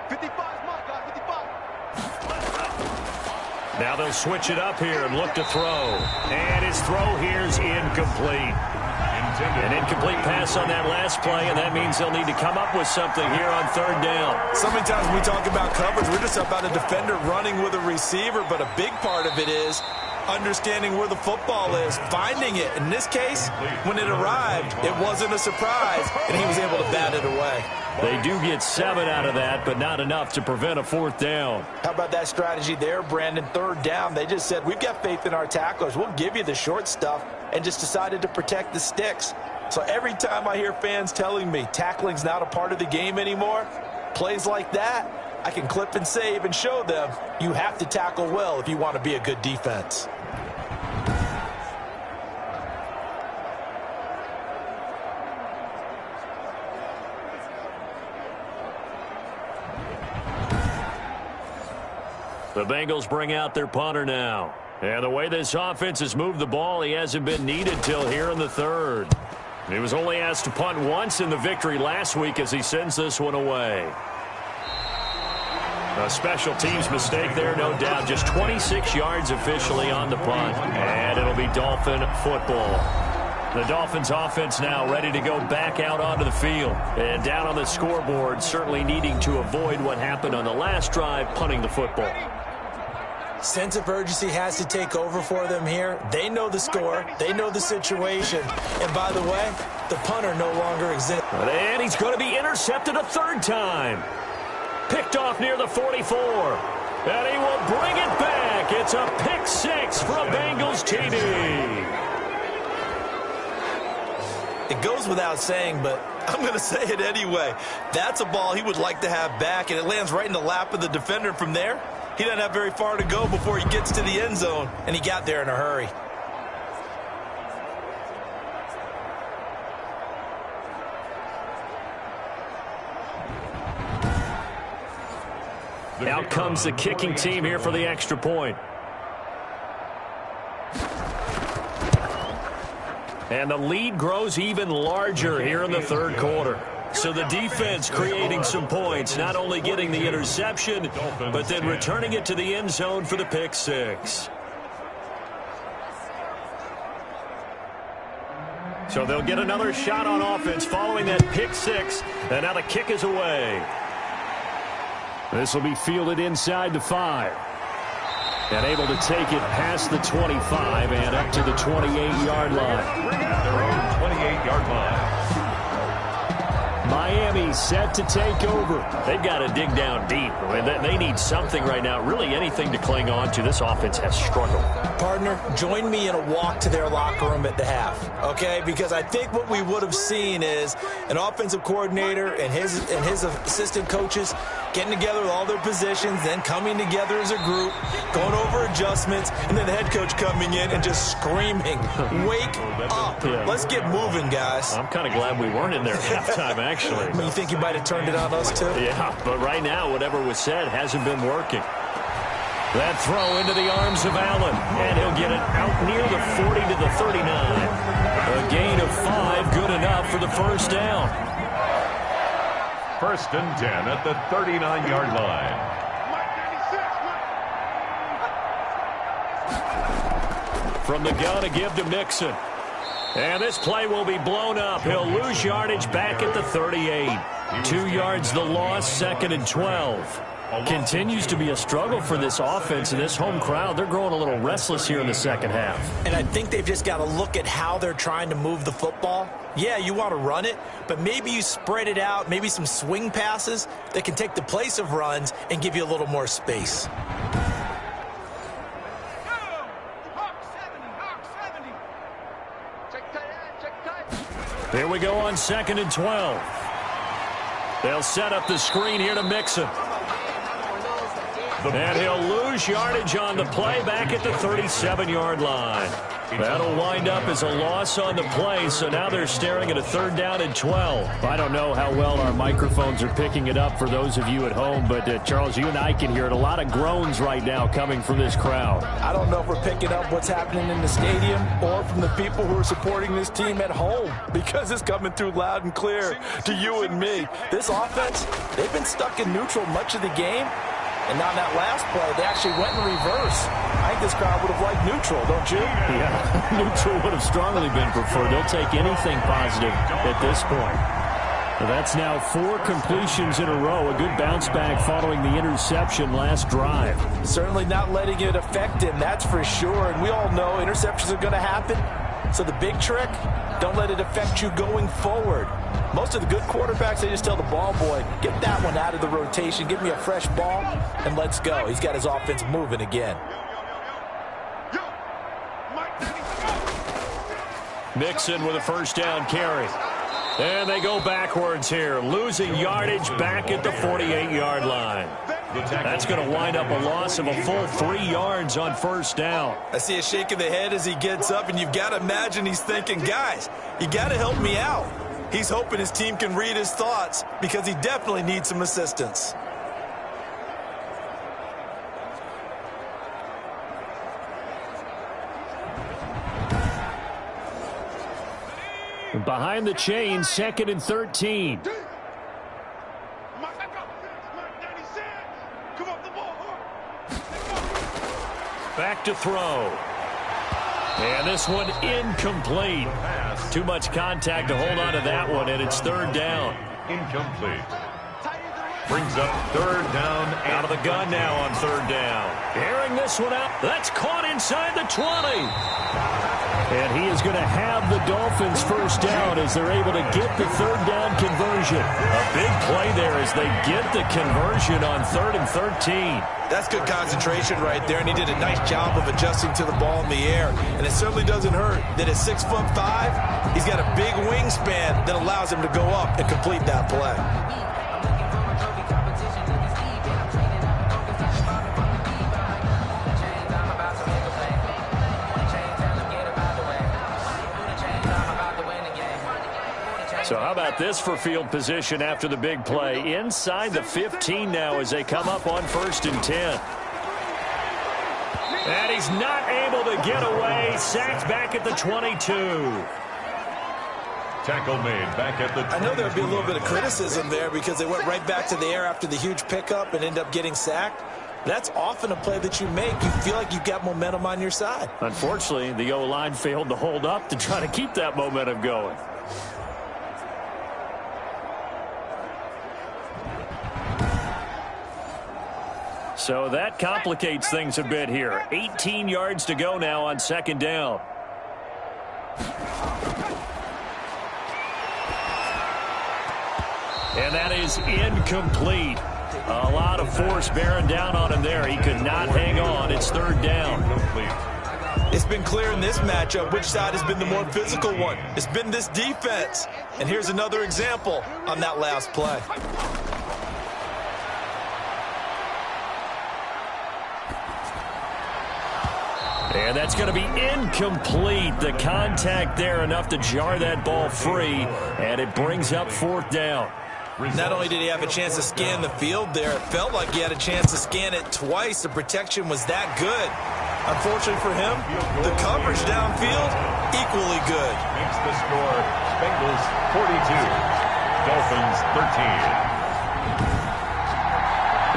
55 is my guy, 55. Now they'll switch it up here and look to throw. And his throw here's incomplete. An incomplete pass on that last play, and that means they'll need to come up with something here on 3rd down. So many times when we talk about coverage, we're just about a defender running with a receiver, but a big part of it is understanding where the football is, finding it. In this case, when it arrived, it wasn't a surprise, and he was able to bat it away. They do get 7 out of that, but not enough to prevent a 4th down. How about that strategy there, Brandon? 3rd down, they just said, we've got faith in our tacklers. We'll give you the short stuff, and just decided to protect the sticks. So every time I hear fans telling me tackling's not a part of the game anymore, plays like that, I can clip and save and show them you have to tackle well if you want to be a good defense. The Bengals bring out their punter now. And the way this offense has moved the ball, he hasn't been needed till here in the 3rd. He was only asked to punt once in the victory last week as he sends this one away. A special teams mistake there, no doubt. Just 26 yards officially on the punt. And it'll be Dolphin football. The Dolphins offense now ready to go back out onto the field. And down on the scoreboard, certainly needing to avoid what happened on the last drive, punting the football. Sense of urgency has to take over for them here. They know the score. They know the situation. And by the way, the punter no longer exists. And he's going to be intercepted a 3rd time. Picked off near the 44. And he will bring it back. It's a pick 6 from Bengals TD. It goes without saying, but I'm going to say it anyway. That's a ball he would like to have back, and it lands right in the lap of the defender. From there, he doesn't have very far to go before he gets to the end zone, and he got there in a hurry. Out comes the kicking team here for the extra point. And the lead grows even larger here in the third quarter. So the defense creating some points, not only getting the interception, but then returning it to the end zone for the pick six. So they'll get another shot on offense following that pick six, and now the kick is away. This will be fielded inside the 5. And able to take it past the 25 and up to the 28-yard line. Their own 28-yard line. Miami set to take over. They've got to dig down deep. I mean, they need something right now, really anything to cling on to. This offense has struggled. Partner, join me in a walk to their locker room at the half, okay? Because I think what we would have seen is an offensive coordinator and his assistant coaches getting together with all their positions, then coming together as a group, going over adjustments, and then the head coach coming in and just screaming, "Wake up. Let's get moving, guys." I'm kind of glad we weren't in there at halftime, actually. You think you might have turned it on us, too? Yeah, but right now, whatever was said hasn't been working. That throw into the arms of Allen, and he'll get it out near the 40 to the 39. A gain of 5, good enough for the first down. First and 10 at the 39-yard line. From the gun, a give to Mixon. And this play will be blown up. He'll lose yardage back at the 38. 2 yards the loss, 2nd and 12. Continues to be a struggle for this offense and this home crowd. They're growing a little restless here in the second half. And I think they've just got to look at how they're trying to move the football. Yeah, you want to run it, but maybe you spread it out, maybe some swing passes that can take the place of runs and give you a little more space. Here we go on 2nd and 12. They'll set up the screen here to Mixon. And he'll lose yardage on the play back at the 37-yard line. That'll wind up as a loss on the play, so now they're staring at a 3rd down and 12. I don't know how well our microphones are picking it up for those of you at home, but Charles, you and I can hear it. A lot of groans right now coming from this crowd. I don't know if we're picking up what's happening in the stadium or from the people who are supporting this team at home, because it's coming through loud and clear to you and me. This offense, they've been stuck in neutral much of the game. And now in that last play, they actually went in reverse. I think this crowd would have liked neutral, don't you? Yeah, neutral would have strongly been preferred. They'll take anything positive at this point. That's now 4 completions in a row. A good bounce back following the interception last drive. Certainly not letting it affect him, that's for sure. And we all know interceptions are going to happen. So the big trick, don't let it affect you going forward. Most of the good quarterbacks, they just tell the ball boy, get that one out of the rotation, give me a fresh ball, and let's go. He's got his offense moving again. Mixon with a first down carry. And they go backwards here, losing yardage back at the 48-yard line. That's going to wind up a loss of a full 3 yards on first down. I see a shake of the head as he gets up, and you've got to imagine he's thinking, guys, you got to help me out. He's hoping his team can read his thoughts because he definitely needs some assistance. Behind the chain, 2nd and 13. Back to throw. And this one incomplete. Too much contact to hold on to that one, and it's 3rd down. Incomplete. Brings up third down. Out of the gun now on third down. Airing this one out. That's caught inside the 20. And he is going to have the Dolphins first down as they're able to get the third down conversion. A big play there as they get the conversion on 3rd and 13. That's good concentration right there, and he did a nice job of adjusting to the ball in the air. And it certainly doesn't hurt that at 6'5", he's got a big wingspan that allows him to go up and complete that play. So how about this for field position after the big play? Inside the 15 now as they come up on 1st and 10. And he's not able to get away. Sacked back at the 22. Tackle made back at the 22. I know there would be a little bit of criticism there because they went right back to the air after the huge pickup and end up getting sacked. That's often a play that you make. You feel like you've got momentum on your side. Unfortunately, the O-line failed to hold up to try to keep that momentum going. So that complicates things a bit here. 18 yards to go now on 2nd down. And that is incomplete. A lot of force bearing down on him there. He could not hang on. It's 3rd down. It's been clear in this matchup which side has been the more physical one. It's been this defense. And here's another example on that last play. And that's going to be incomplete. The contact there enough to jar that ball free, and it brings up 4th down. Not only did he have a chance to scan the field there, it felt like he had a chance to scan it twice. The protection was that good. Unfortunately for him, the coverage downfield, equally good. Makes the score Bengals 42, Dolphins 13.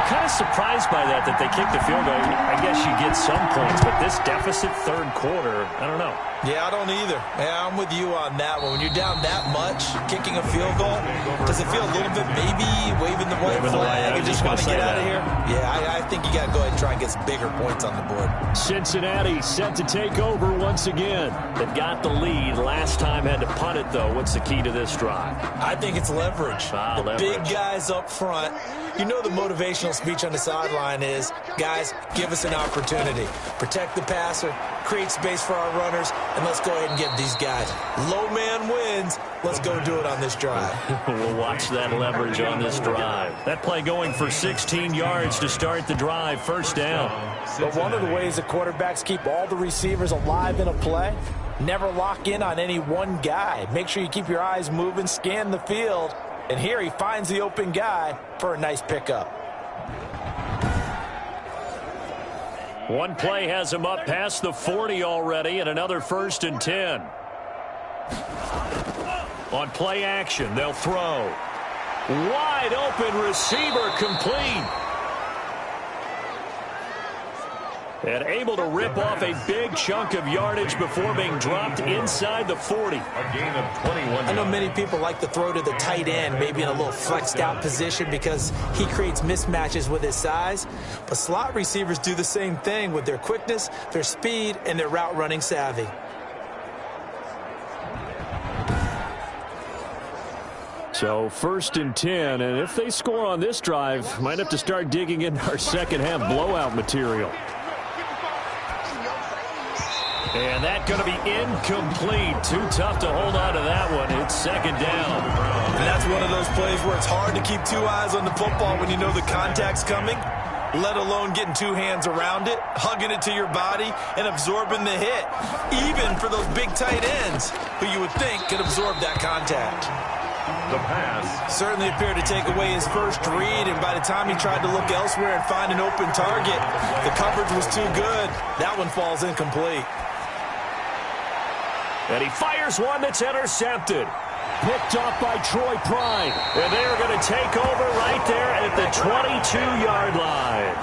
Kind of surprised by that they kicked the field goal. I guess you get some points, but this deficit 3rd quarter, I don't know. Yeah, I don't either. Yeah, I'm with you on that one. When you're down that much, kicking a field goal, does it feel a little bit maybe waving the white flag and just want to get out of here? Yeah, I think you got to go ahead and try and get some bigger points on the board. Cincinnati set to take over once again. They've got the lead. Last time had to punt it, though. What's the key to this drive? I think it's leverage. Leverage. Big guys up front. You know the motivational speech on the sideline is, guys, give us an opportunity. Protect the passer, create space for our runners, and let's go ahead and give these guys. Low man wins. Let's go do it on this drive. We'll watch that leverage on this drive. That play going for 16 yards to start the drive. 1st down. But one of the ways that quarterbacks keep all the receivers alive in a play, never lock in on any one guy. Make sure you keep your eyes moving, scan the field. And here he finds the open guy for a nice pickup. One play has him up past the 40 already, and another 1st and 10. On play action, they'll throw. Wide open receiver complete. And able to rip off a big chunk of yardage before being dropped inside the 40. A gain of 21. I know many people like to throw to the tight end, maybe in a little flexed out position because he creates mismatches with his size. But slot receivers do the same thing with their quickness, their speed, and their route running savvy. So 1st and 10, and if they score on this drive, might have to start digging in our second half blowout material. And that's going to be incomplete. Too tough to hold on to that one. It's 2nd down. And that's one of those plays where it's hard to keep 2 eyes on the football when you know the contact's coming, let alone getting 2 hands around it, hugging it to your body, and absorbing the hit, even for those big tight ends who you would think could absorb that contact. The pass. Certainly appeared to take away his first read, and by the time he tried to look elsewhere and find an open target, the coverage was too good. That one falls incomplete. And he fires one that's intercepted. Picked off by Troy Pride. And they're going to take over right there at the 22-yard line.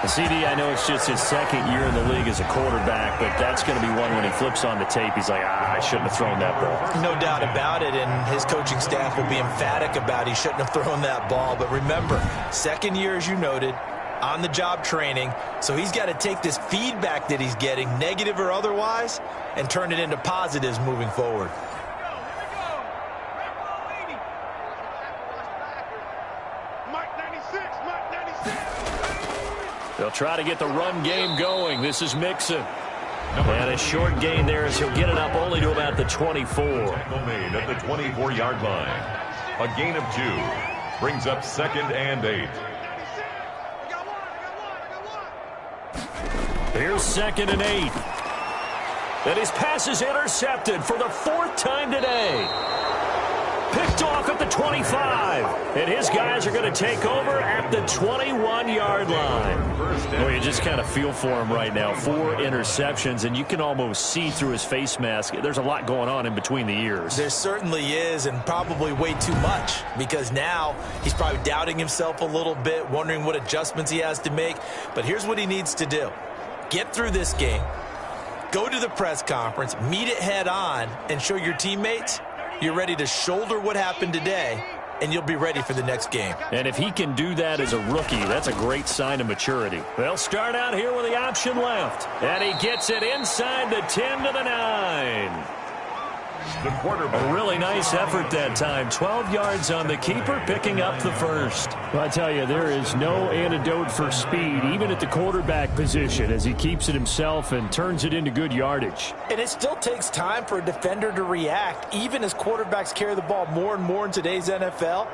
CD, I know it's just his second year in the league as a quarterback, but that's going to be one when he flips on the tape, he's like, I shouldn't have thrown that ball. No doubt about it, and his coaching staff will be emphatic about he shouldn't have thrown that ball. But remember, second year, as you noted, on-the-job training, so he's got to take this feedback that he's getting, negative or otherwise, and turn it into positives moving forward. They'll try to get the run game going. This is Mixon. And a short gain there as he'll get it up only to about the 24. Tackle made at the 24-yard line. A gain of 2. Brings up 2nd and 8. Here's 2nd and 8. And his pass is intercepted for the 4th time today. Picked off at the 25. And his guys are going to take over at the 21-yard line. Well, you just kind of feel for him right now. 4 interceptions, and you can almost see through his face mask. There's a lot going on in between the ears. There certainly is, and probably way too much, because now he's probably doubting himself a little bit, wondering what adjustments he has to make. But here's what he needs to do. Get through this game, go to the press conference, meet it head on, and show your teammates you're ready to shoulder what happened today, and you'll be ready for the next game. And if he can do that as a rookie, that's a great sign of maturity. They'll start out here with the option left. And he gets it inside the 10 to the 9. The quarterback. A really nice effort that time. 12 yards on the keeper, picking up the first. Well, I tell you, there is no antidote for speed, even at the quarterback position, as he keeps it himself and turns it into good yardage. And it still takes time for a defender to react, even as quarterbacks carry the ball more and more in today's NFL.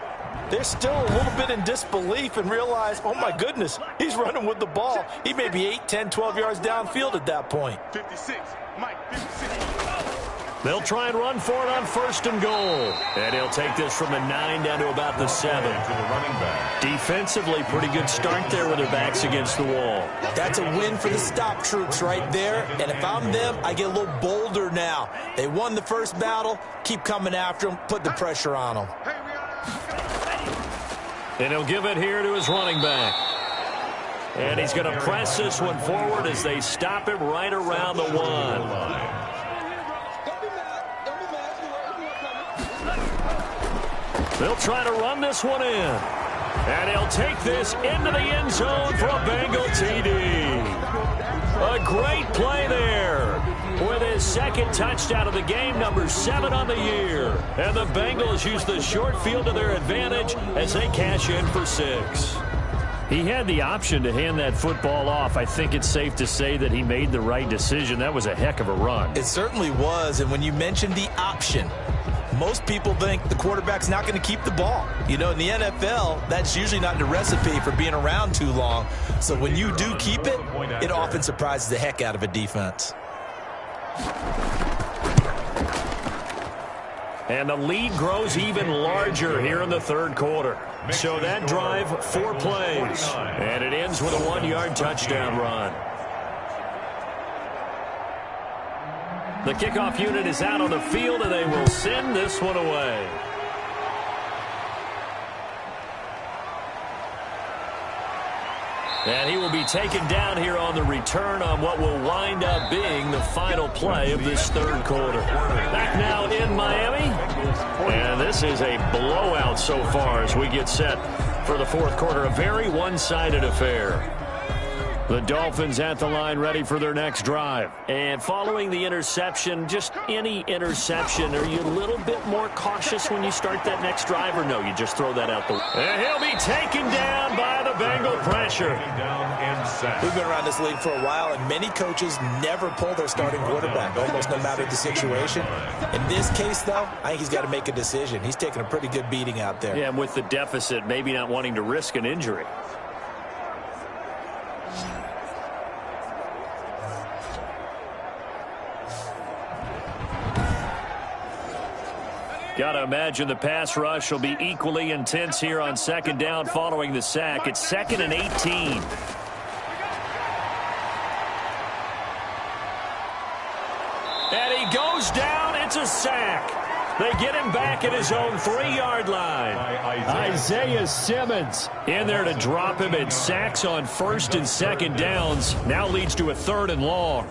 They're still a little bit in disbelief and realize, oh my goodness, he's running with the ball. He may be 8, 10, 12 yards downfield at that point. 56, Mike, 56. They'll try and run for it on 1st and goal. And he'll take this from the 9 down to about the 7. To the running back. Defensively, pretty good start there with their backs against the wall. That's a win for the stop troops right there. And if I'm them, I get a little bolder now. They won the first battle. Keep coming after them. Put the pressure on them. And he'll give it here to his running back. And he's going to press this one forward as they stop him right around the 1. They'll try to run this one in. And he'll take this into the end zone for a Bengal TD. A great play there with his 2nd touchdown of the game, number 7 on the year. And the Bengals use the short field to their advantage as they cash in for 6. He had the option to hand that football off. I think it's safe to say that he made the right decision. That was a heck of a run. It certainly was. And when you mentioned the option, most people think the quarterback's not going to keep the ball. You know, in the NFL, that's usually not the recipe for being around too long. So when you do keep it, it often surprises the heck out of a defense. And the lead grows even larger here in the 3rd quarter. So that drive, 4 plays. And it ends with a 1-yard touchdown run. The kickoff unit is out on the field, and they will send this one away. And he will be taken down here on the return on what will wind up being the final play of this 3rd quarter. Back now in Miami. And this is a blowout so far as we get set for the 4th quarter. A very one-sided affair. The Dolphins at the line ready for their next drive. And following the interception, just any interception, are you a little bit more cautious when you start that next drive, or no, you just throw that out the way? And he'll be taken down by the Bengal pressure. We've been around this league for a while, and many coaches never pull their starting quarterback, almost no matter the situation. In this case, though, I think he's got to make a decision. He's taking a pretty good beating out there. Yeah, and with the deficit, maybe not wanting to risk an injury. Got to imagine the pass rush will be equally intense here on 2nd down following the sack. It's 2nd and 18. And he goes down. It's a sack. They get him back at his own 3-yard line. Isaiah Simmons in there to drop him, and sacks on 1st and 2nd downs. Now leads to a 3rd and long.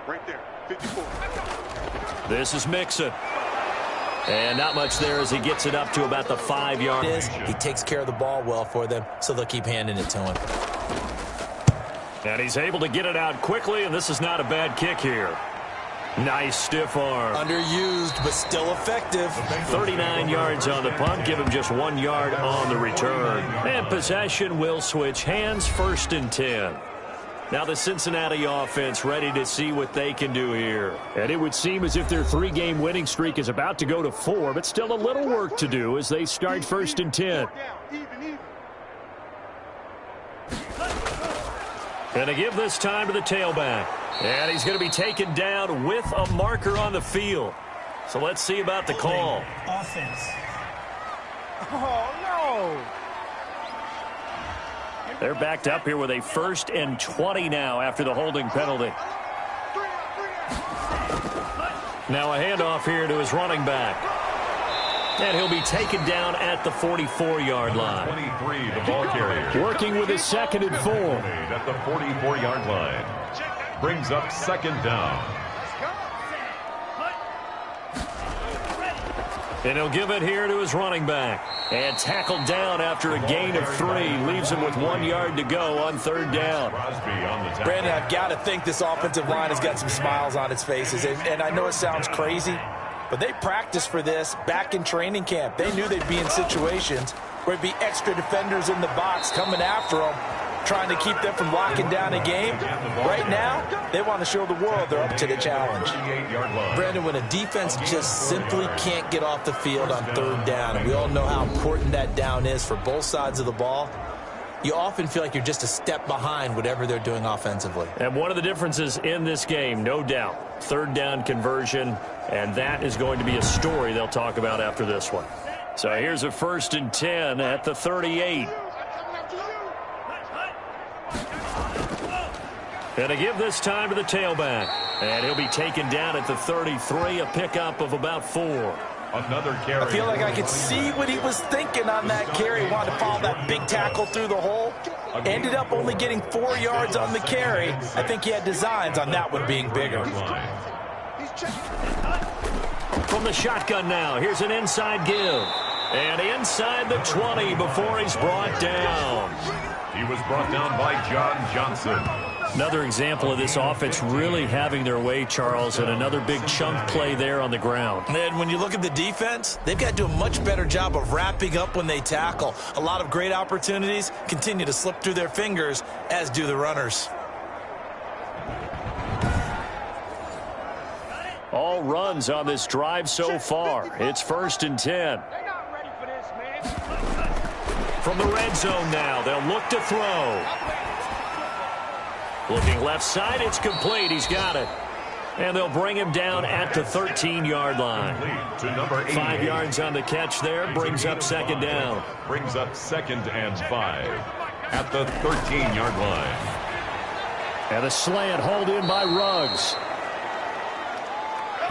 Right there, 54. This is Mixon. And not much there as he gets it up to about the 5-yard line. He takes care of the ball well for them, so they'll keep handing it to him. And he's able to get it out quickly, and this is not a bad kick here. Nice stiff arm. Underused, but still effective. 39 yards on the punt, give him just 1 yard on the return. And possession will switch hands, 1st and 10. Now the Cincinnati offense ready to see what they can do here. And it would seem as if their 3-game winning streak is about to go to 4, but still a little work to do as they start 1st and 10. And to give this time to the tailback. And he's going to be taken down with a marker on the field. So let's see about the call. Offense. Oh, no. They're backed up here with a 1st and 20 now after the holding penalty. Now a handoff here to his running back. And he'll be taken down at the 44-yard line. 23, the ball carrier. Working with his 2nd and 4. At the 44-yard line. Brings up 2nd down. And he'll give it here to his running back. And tackled down after a gain of 3. Leaves him with 1 yard to go on 3rd down. Brandon, I've got to think this offensive line has got some smiles on its faces. And I know it sounds crazy, but they practiced for this back in training camp. They knew they'd be in situations where it'd be extra defenders in the box coming after them, trying to keep them from locking down a game. Right now, they want to show the world they're up to the challenge. Brandon, when a defense just simply can't get off the field on 3rd down, and we all know how important that down is for both sides of the ball, you often feel like you're just a step behind whatever they're doing offensively. And one of the differences in this game, no doubt, 3rd down conversion, and that is going to be a story they'll talk about after this one. So here's a 1st and 10 at the 38. And to give this time to the tailback. And he'll be taken down at the 33, a pickup of about 4. Another carry. I feel like I could see what he was thinking on that carry. Wanted to follow that big tackle through the hole. Ended up only getting 4 yards on the carry. I think he had designs on that one being bigger. From the shotgun now, here's an inside give. And inside the 20 before he's brought down. He was brought down by John Johnson. Another example of this offense really having their way, Charles, and another big chunk play there on the ground. And when you look at the defense, they've got to do a much better job of wrapping up when they tackle. A lot of great opportunities continue to slip through their fingers, as do the runners. All runs on this drive so far. It's 1st and 10. From the red zone now, they'll look to throw. Looking left side, it's complete. He's got it. And they'll bring him down at the 13-yard line. 5 yards on the catch there, brings up 2nd down. Brings up 2nd and 5 at the 13-yard line. And a slant hauled in by Ruggs.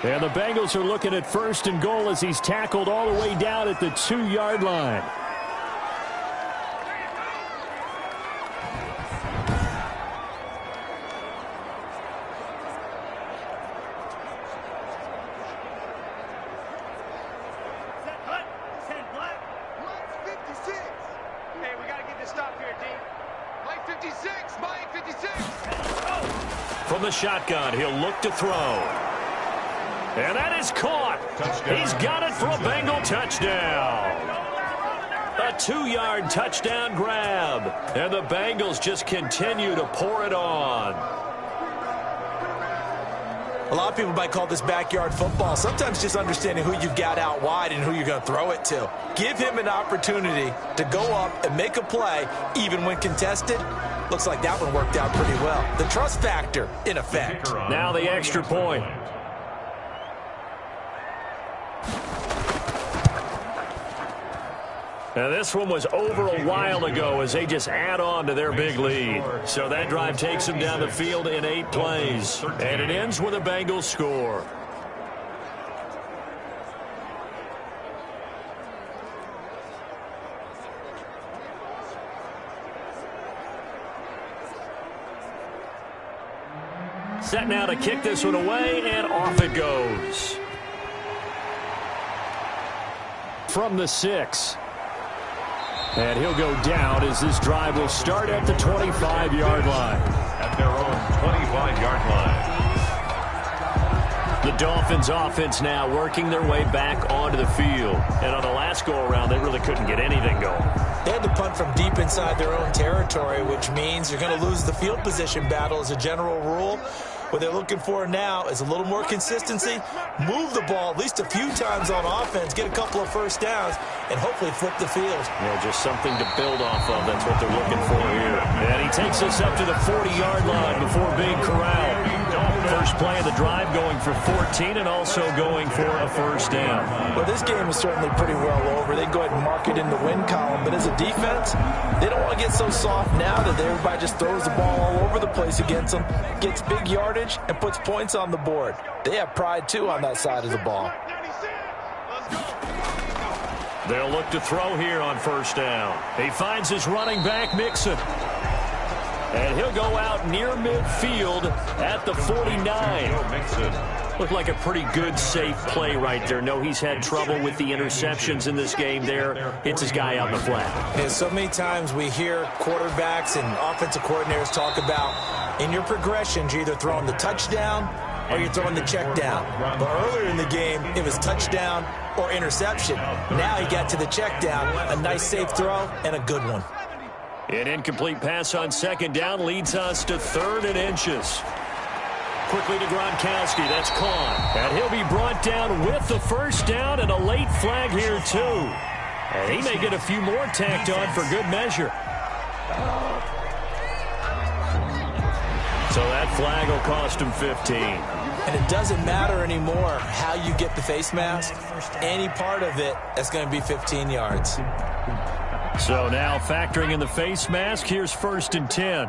And the Bengals are looking at 1st and goal as he's tackled all the way down at the 2-yard line. From the shotgun, he'll look to throw. And that is caught. Touchdown. He's got it for a Bengal touchdown. A 2-yard touchdown grab. And the Bengals just continue to pour it on. A lot of people might call this backyard football. Sometimes just understanding who you've got out wide and who you're going to throw it to. Give him an opportunity to go up and make a play, even when contested. Looks like that one worked out pretty well. The trust factor in effect. Now the extra point. Now this one was over a while ago as they just add on to their big lead. So that drive takes them down the field in 8 plays. And it ends with a Bengals score. Set now to kick this one away, and off it goes. From the 6. And he'll go down as this drive will start at the 25-yard line. At their own 25-yard line. The Dolphins offense now working their way back onto the field. And on the last go-around, they really couldn't get anything going. They had to punt from deep inside their own territory, which means you're going to lose the field position battle as a general rule. What they're looking for now is a little more consistency, move the ball at least a few times on offense, get a couple of first downs, and hopefully flip the field. Yeah, just something to build off of. That's what they're looking for here. And he takes us up to the 40-yard line before being corralled. First play of the drive going for 14 and also going for a first down. Well, this game is certainly pretty well over. They go ahead and mark it in the win column. But as a defense, they don't want to get so soft now that everybody just throws the ball all over the place against them, gets big yardage, and puts points on the board. They have pride, too, on that side of the ball. They'll look to throw here on first down. He finds his running back, Mixon. And he'll go out near midfield at the 49. Looked like a pretty good, safe play right there. No, he's had trouble with the interceptions in this game there. Hits his guy out in the flat. Yeah, so many times we hear quarterbacks and offensive coordinators talk about in your progressions, you're either throwing the touchdown or you're throwing the check down. But earlier in the game, it was touchdown or interception. Now he got to the check down, a nice safe throw, and a good one. An incomplete pass on second down leads us to 3rd and inches. Quickly to Gronkowski. That's caught. And he'll be brought down with the first down and a late flag here, too. And he may get a few more tacked on for good measure. So that flag will cost him 15. And it doesn't matter anymore how you get the face mask. Any part of it, that's going to be 15 yards. So now factoring in the face mask, here's 1st and 10.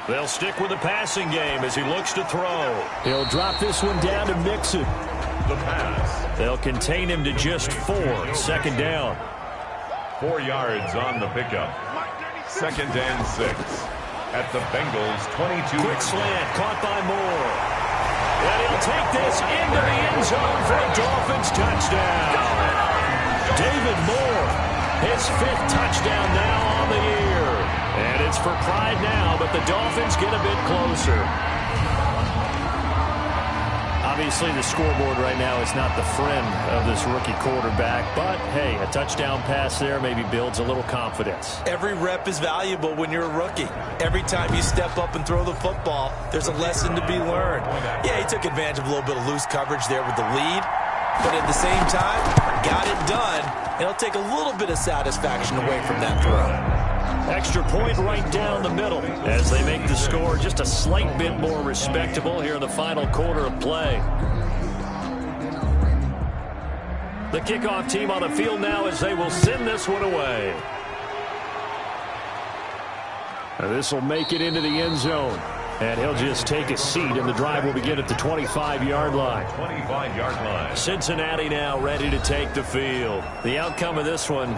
They'll stick with the passing game as he looks to throw. He'll drop this one down to Mixon. The pass. They'll contain him to just 4. 2nd down. 4 yards on the pickup. 2nd and 6. At the Bengals' 22. Quick slant caught by Moore. And he'll take this into the end zone for a Dolphins touchdown. David Moore, his 5th touchdown now on the year. And it's for pride now, but the Dolphins get a bit closer. Obviously, the scoreboard right now is not the friend of this rookie quarterback. But, hey, a touchdown pass there maybe builds a little confidence. Every rep is valuable when you're a rookie. Every time you step up and throw the football, there's a lesson to be learned. Yeah, he took advantage of a little bit of loose coverage there with the lead. But at the same time, got it done. And it'll take a little bit of satisfaction away from that throw. Extra point right down the middle as they make the score just a slight bit more respectable here in the final quarter of play. The kickoff team on the field now as they will send this one away. This will make it into the end zone. And he'll just take a seat, and the drive will begin at the 25-yard line. 25-yard line. Cincinnati now ready to take the field. The outcome of this one,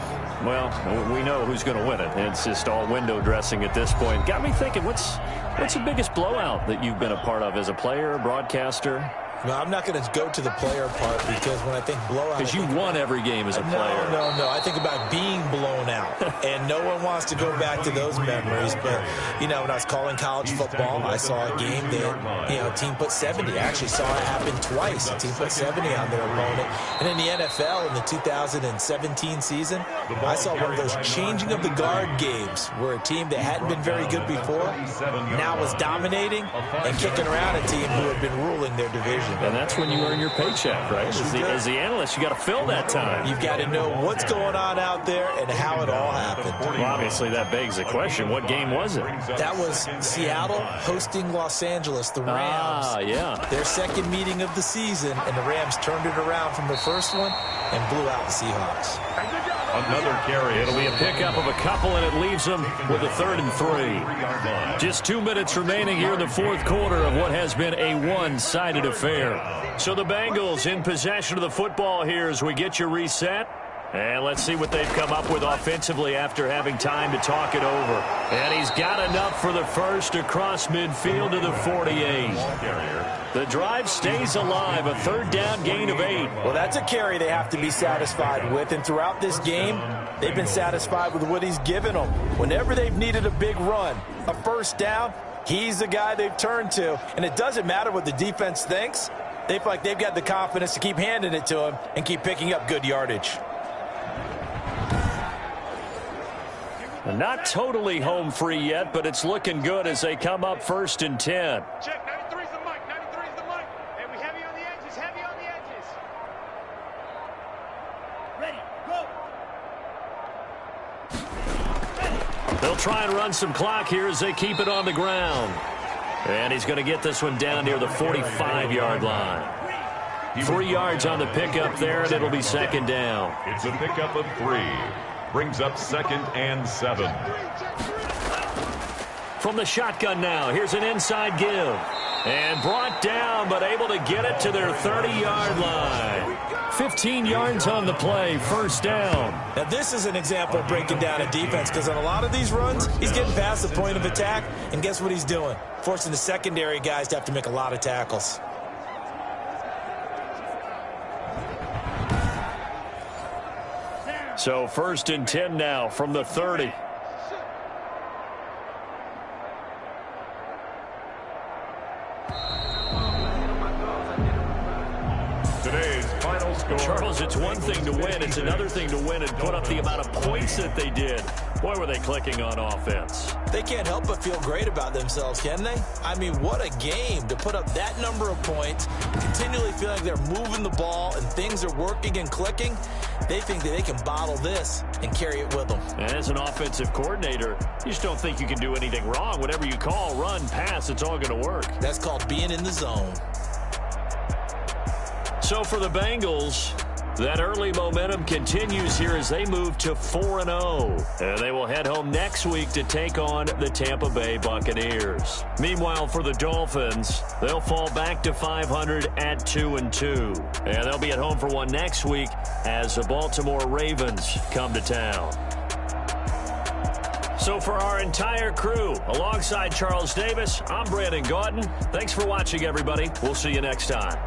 well, we know who's going to win it. It's just all window dressing at this point. Got me thinking, what's the biggest blowout that you've been a part of as a player, player? No, I'm not going to go to the player part because when I think blowout... Because you won every game as a player. No. I think about being blown out. And no one wants to go back to those memories. But, you know, when I was calling college football, I saw a game that, you know, a team put 70. I actually saw it happen twice. A team put 70 on their opponent. And in the NFL, in the 2017 season, I saw one of those changing of the guard games where a team that hadn't been very good before now was dominating and kicking around a team who had been ruling their division. decision. And that's when you earn your paycheck, right? As the analyst, you got to fill that time. You've got to know what's going on out there and how it all happened. Well, obviously, that begs the question, what game was it? That was Seattle hosting Los Angeles, the Rams. Yeah. Their second meeting of the season, and the Rams turned it around from the first one and blew out the Seahawks. Another carry. It'll be a pickup of a couple, and it leaves them with a 3rd and 3. Just 2 minutes remaining here in the fourth quarter of what has been a one-sided affair. So the Bengals in possession of the football here as we get you reset. And let's see what they've come up with offensively after having time to talk it over. And he's got enough for the first across midfield to the 48. The drive stays alive, a 3rd down gain of 8. Well, that's a carry they have to be satisfied with. And throughout this game, they've been satisfied with what he's given them. Whenever they've needed a big run, a 1st down, he's the guy they've turned to. And it doesn't matter what the defense thinks. They feel like they've got the confidence to keep handing it to him and keep picking up good yardage. Not totally home free yet, but it's looking good as they come up 1st and 10. Check, 93's the mic, 93's the mic. And we heavy on the edges, heavy on the edges. Ready, go. They'll try and run some clock here as they keep it on the ground. And he's going to get this one down near the 45-yard line. 3 yards on the pickup there, and it'll be 2nd down. It's a pickup of 3. Brings up 2nd and 7. From the shotgun now, here's an inside give. And brought down, but able to get it to their 30-yard line. 15 yards on the play, 1st down. Now, this is an example of breaking down a defense because on a lot of these runs, he's getting past the point of attack, and guess what he's doing? Forcing the secondary guys to have to make a lot of tackles. So 1st and 10 now from the 30. Today's final score. Charles, it's one thing to win. It's another thing to win and put up the amount of points that they did. Boy, were they clicking on offense. They can't help but feel great about themselves, can they? I mean, what a game to put up that number of points, continually feel like they're moving the ball and things are working and clicking. They think that they can bottle this and carry it with them. And as an offensive coordinator, you just don't think you can do anything wrong. Whatever you call, run, pass, it's all going to work. That's called being in the zone. So for the Bengals, that early momentum continues here as they move to 4-0. And they will head home next week to take on the Tampa Bay Buccaneers. Meanwhile, for the Dolphins, they'll fall back to 500 at 2-2. And they'll be at home for one next week as the Baltimore Ravens come to town. So for our entire crew, alongside Charles Davis, I'm Brandon Gaudin. Thanks for watching, everybody. We'll see you next time.